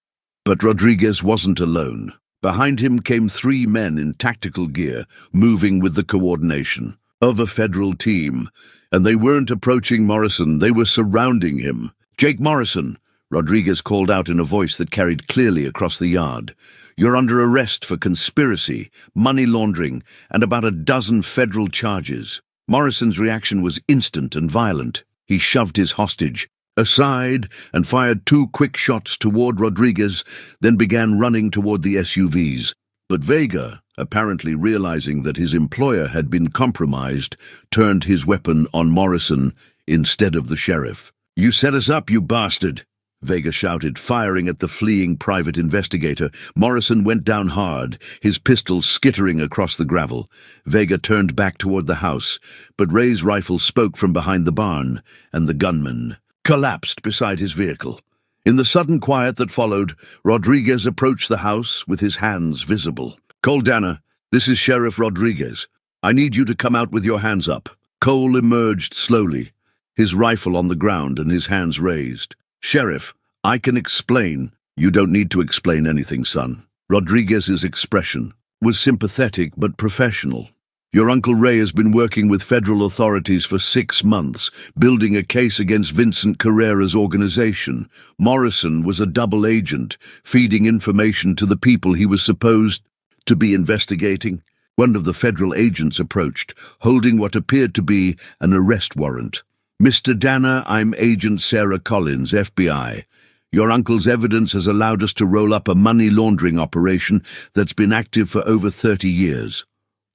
But Rodriguez wasn't alone. Behind him came 3 men in tactical gear, moving with the coordination of a federal team. And they weren't approaching Morrison, they were surrounding him. "Jake Morrison," Rodriguez called out in a voice that carried clearly across the yard. "You're under arrest for conspiracy, money laundering, and about a dozen federal charges." Morrison's reaction was instant and violent. He shoved his hostage aside and fired 2 quick shots toward Rodriguez, then began running toward the SUVs. But Vega, apparently realizing that his employer had been compromised, turned his weapon on Morrison instead of the sheriff. "You set us up, you bastard!" Vega shouted, firing at the fleeing private investigator. Morrison went down hard, his pistol skittering across the gravel. Vega turned back toward the house, but Ray's rifle spoke from behind the barn, and the gunman collapsed beside his vehicle. In the sudden quiet that followed, Rodriguez approached the house with his hands visible. "Cole Danner, this is Sheriff Rodriguez. I need you to come out with your hands up." Cole emerged slowly, his rifle on the ground and his hands raised. "Sheriff, I can explain." "You don't need to explain anything, son." Rodriguez's expression was sympathetic but professional. "Your Uncle Ray has been working with federal authorities for 6 months, building a case against Vincent Carrera's organization. Morrison was a double agent, feeding information to the people he was supposed to be investigating." One of the federal agents approached, holding what appeared to be an arrest warrant. "Mr. Danner, I'm Agent Sarah Collins, FBI. Your uncle's evidence has allowed us to roll up a money laundering operation that's been active for over 30 years.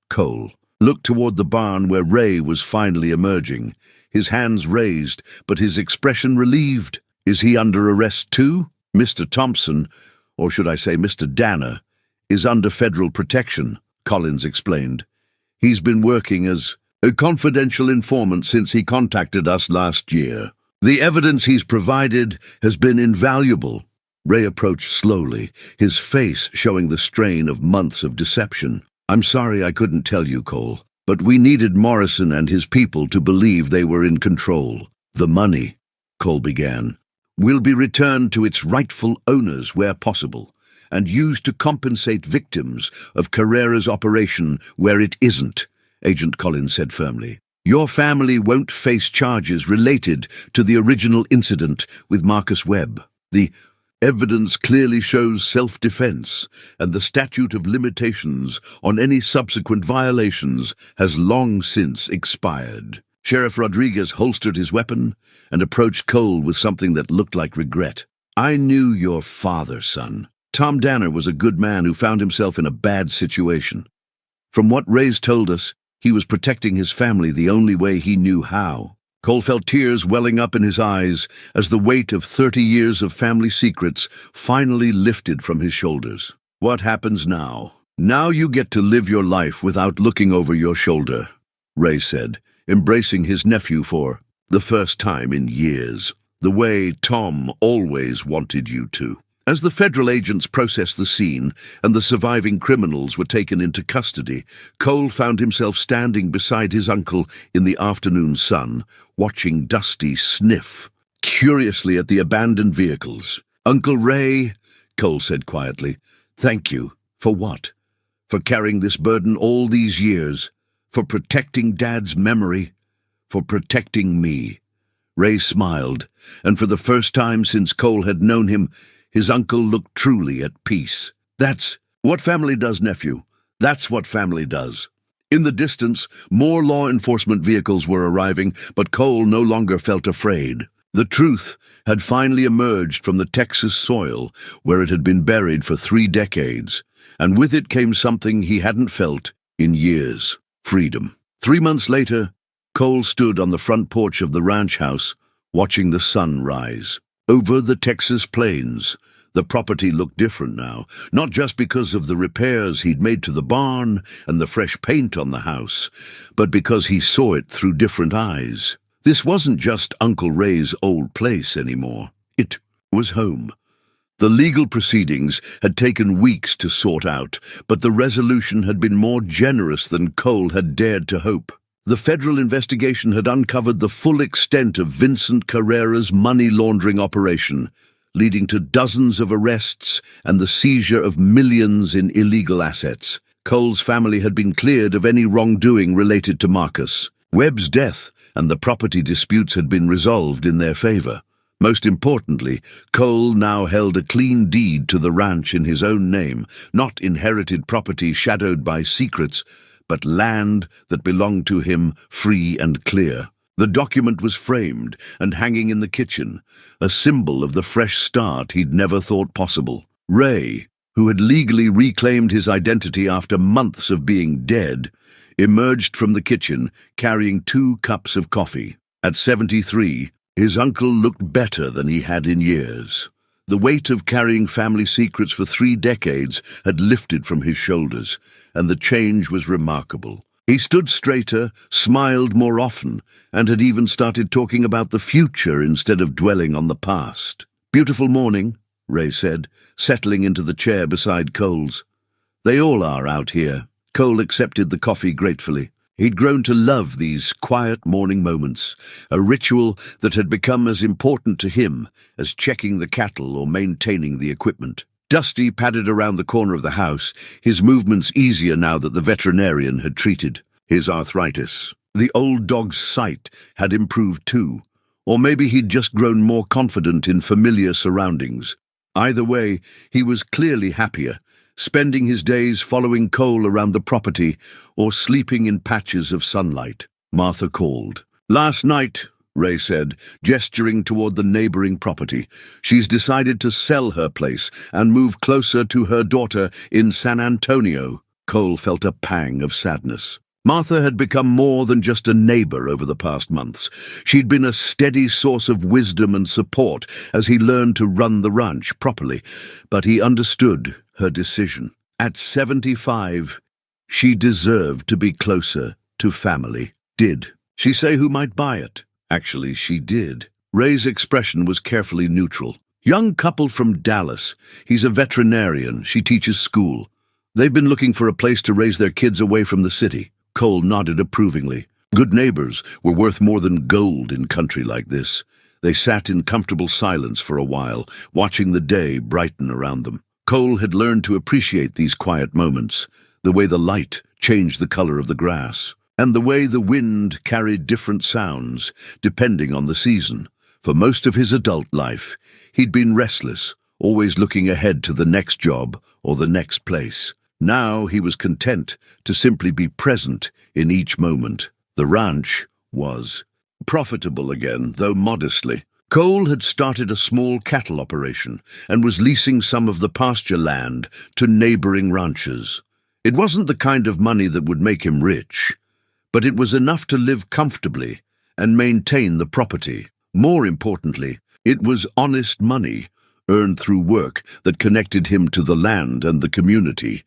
Cole looked toward the barn where Ray was finally emerging, his hands raised, but his expression relieved. "Is he under arrest too?" "Mr. Thompson, or should I say Mr. Danner, is under federal protection," Collins explained. "He's been working as a confidential informant since he contacted us last year. The evidence he's provided has been invaluable." Ray approached slowly, his face showing the strain of months of deception. "I'm sorry I couldn't tell you, Cole, but we needed Morrison and his people to believe they were in control. The money," Cole began, "will be returned to its rightful owners where possible, and used to compensate victims of Carrera's operation where it isn't," Agent Collins said firmly. "Your family won't face charges related to the original incident with Marcus Webb. The evidence clearly shows self-defense, and the statute of limitations on any subsequent violations has long since expired." Sheriff Rodriguez holstered his weapon and approached Cole with something that looked like regret. "I knew your father, son. Tom Danner was a good man who found himself in a bad situation. From what Ray's told us, he was protecting his family the only way he knew how." Cole felt tears welling up in his eyes as the weight of 30 years of family secrets finally lifted from his shoulders. "What happens now? Now you get to live your life without looking over your shoulder," Ray said, embracing his nephew for the first time in years, "the way Tom always wanted you to." As the federal agents processed the scene and the surviving criminals were taken into custody, Cole found himself standing beside his uncle in the afternoon sun, watching Dusty sniff curiously at the abandoned vehicles. "Uncle Ray," Cole said quietly, "thank you. For what? For carrying this burden all these years, for protecting Dad's memory, for protecting me." Ray smiled, and for the first time since Cole had known him, his uncle looked truly at peace. "That's what family does, nephew. That's what family does." In the distance, more law enforcement vehicles were arriving, but Cole no longer felt afraid. The truth had finally emerged from the Texas soil, where it had been buried for 3 decades, and with it came something he hadn't felt in years: freedom. 3 months later, Cole stood on the front porch of the ranch house, watching the sun rise. Over the Texas plains, the property looked different now, not just because of the repairs he'd made to the barn and the fresh paint on the house, but because he saw it through different eyes. This wasn't just Uncle Ray's old place anymore. It was home. The legal proceedings had taken weeks to sort out, but the resolution had been more generous than Cole had dared to hope. The federal investigation had uncovered the full extent of Vincent Carrera's money laundering operation, leading to dozens of arrests and the seizure of millions in illegal assets. Cole's family had been cleared of any wrongdoing related to Marcus. Webb's death and the property disputes had been resolved in their favor. Most importantly, Cole now held a clean deed to the ranch in his own name, not inherited property shadowed by secrets, but land that belonged to him free and clear. The document was framed and hanging in the kitchen, a symbol of the fresh start he'd never thought possible. Ray, who had legally reclaimed his identity after months of being dead, emerged from the kitchen carrying 2 cups of coffee. At 73, his uncle looked better than he had in years. The weight of carrying family secrets for 3 decades had lifted from his shoulders, and the change was remarkable. He stood straighter, smiled more often, and had even started talking about the future instead of dwelling on the past. "Beautiful morning," Ray said, settling into the chair beside Cole's. "They all are out here." Cole accepted the coffee gratefully. He'd grown to love these quiet morning moments, a ritual that had become as important to him as checking the cattle or maintaining the equipment. Dusty padded around the corner of the house, his movements easier now that the veterinarian had treated his arthritis. The old dog's sight had improved too, or maybe he'd just grown more confident in familiar surroundings. Either way, he was clearly happier, spending his days following Cole around the property or sleeping in patches of sunlight. Martha called. "Last night," Ray said, gesturing toward the neighboring property, "she's decided to sell her place and move closer to her daughter in San Antonio." Cole felt a pang of sadness. Martha had become more than just a neighbor over the past months. She'd been a steady source of wisdom and support as he learned to run the ranch properly, but he understood her decision. At 75, she deserved to be closer to family. Did she say who might buy it? Actually, she did. Ray's expression was carefully neutral. "Young couple from Dallas. He's a veterinarian. She teaches school. They've been looking for a place to raise their kids away from the city." Cole nodded approvingly. Good neighbors were worth more than gold in country like this. They sat in comfortable silence for a while, watching the day brighten around them. Cole had learned to appreciate these quiet moments, the way the light changed the color of the grass, and the way the wind carried different sounds, depending on the season. For most of his adult life, he'd been restless, always looking ahead to the next job or the next place. Now he was content to simply be present in each moment. The ranch was profitable again, though modestly. Cole had started a small cattle operation and was leasing some of the pasture land to neighboring ranchers. It wasn't the kind of money that would make him rich, but it was enough to live comfortably and maintain the property. More importantly, it was honest money, earned through work that connected him to the land and the community.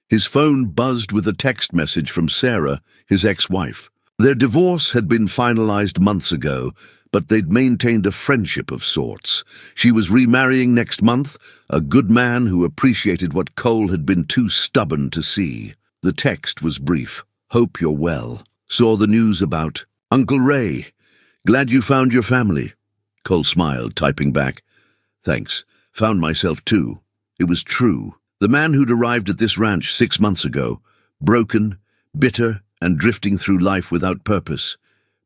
His phone buzzed with a text message from Sarah, his ex-wife. Their divorce had been finalized months ago, but they'd maintained a friendship of sorts. She was remarrying next month, a good man who appreciated what Cole had been too stubborn to see. The text was brief. "Hope you're well. Saw the news about Uncle Ray. Glad you found your family." Cole smiled, typing back, "Thanks. Found myself too." It was true. The man who'd arrived at this ranch 6 months ago, broken, bitter, and drifting through life without purpose,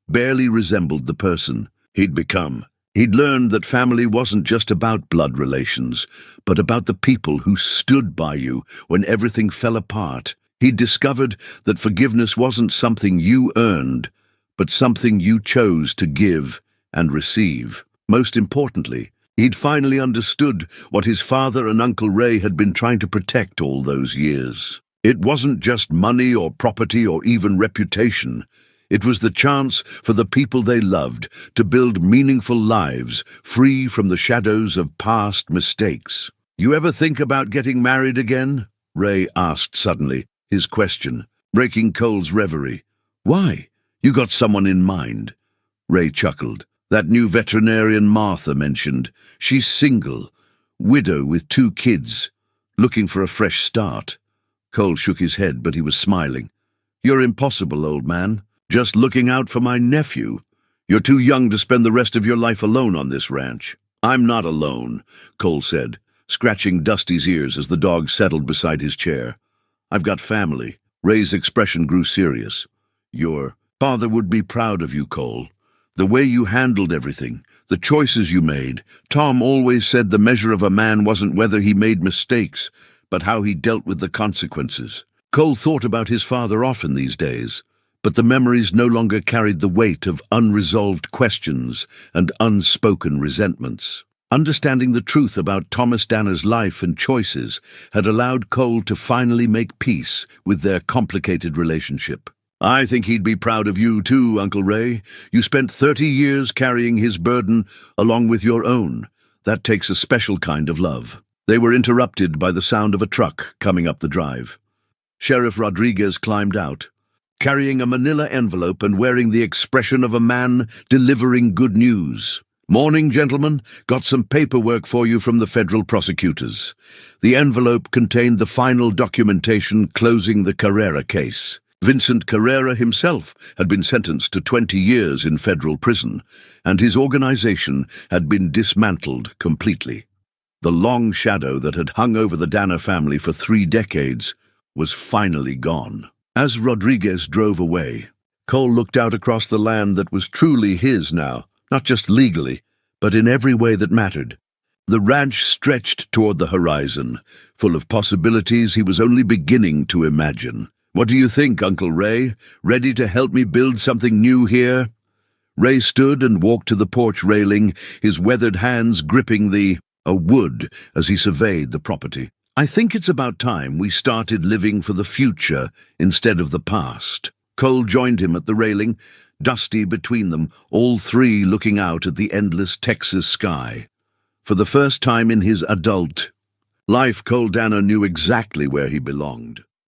barely resembled the person he'd become. He'd learned that family wasn't just about blood relations, but about the people who stood by you when everything fell apart. He'd discovered that forgiveness wasn't something you earned, but something you chose to give and receive. Most importantly, he'd finally understood what his father and Uncle Ray had been trying to protect all those years. It wasn't just money or property or even reputation. It was the chance for the people they loved to build meaningful lives free from the shadows of past mistakes. "You ever think about getting married again?" Ray asked suddenly, his question breaking Cole's reverie. "Why? You got someone in mind?" Ray chuckled. "That new veterinarian Martha mentioned. She's single. widow with 2 kids, looking for a fresh start. Cole shook his head, but he was smiling. You're impossible, old man. Just looking out for my nephew. You're too young to spend the rest of your life alone on this ranch. I'm not alone, Cole said, scratching Dusty's ears as the dog settled beside his chair. I've got family. Ray's expression grew serious. Your father would be proud of you, Cole. The way you handled everything, the choices you made. Tom always said the measure of a man wasn't whether he made mistakes, but how he dealt with the consequences. Cole thought about his father often these days, but the memories no longer carried the weight of unresolved questions and unspoken resentments. Understanding the truth about Thomas Danner's life and choices had allowed Cole to finally make peace with their complicated relationship. I think he'd be proud of you too, Uncle Ray. You spent 30 years carrying his burden along with your own. That takes a special kind of love. They were interrupted by the sound of a truck coming up the drive. Sheriff Rodriguez climbed out, carrying a manila envelope and wearing the expression of a man delivering good news. Morning, gentlemen. Got some paperwork for you from the federal prosecutors. The envelope contained the final documentation closing the Carrera case. Vincent Carrera himself had been sentenced to 20 years in federal prison, and his organization had been dismantled completely. The long shadow that had hung over the Danner family for 3 decades was finally gone. As Rodriguez drove away, Cole looked out across the land that was truly his now, not just legally, but in every way that mattered. The ranch stretched toward the horizon, full of possibilities he was only beginning to imagine. What do you think, Uncle Ray? Ready to help me build something new here? Ray stood and walked to the porch railing, his weathered hands gripping the wood as he surveyed the property. I think it's about time we started living for the future instead of the past. Cole joined him at the railing, Dusty between them, all 3 looking out at the endless Texas sky. For the first time in his adult life, Cole Danner knew exactly where he belonged.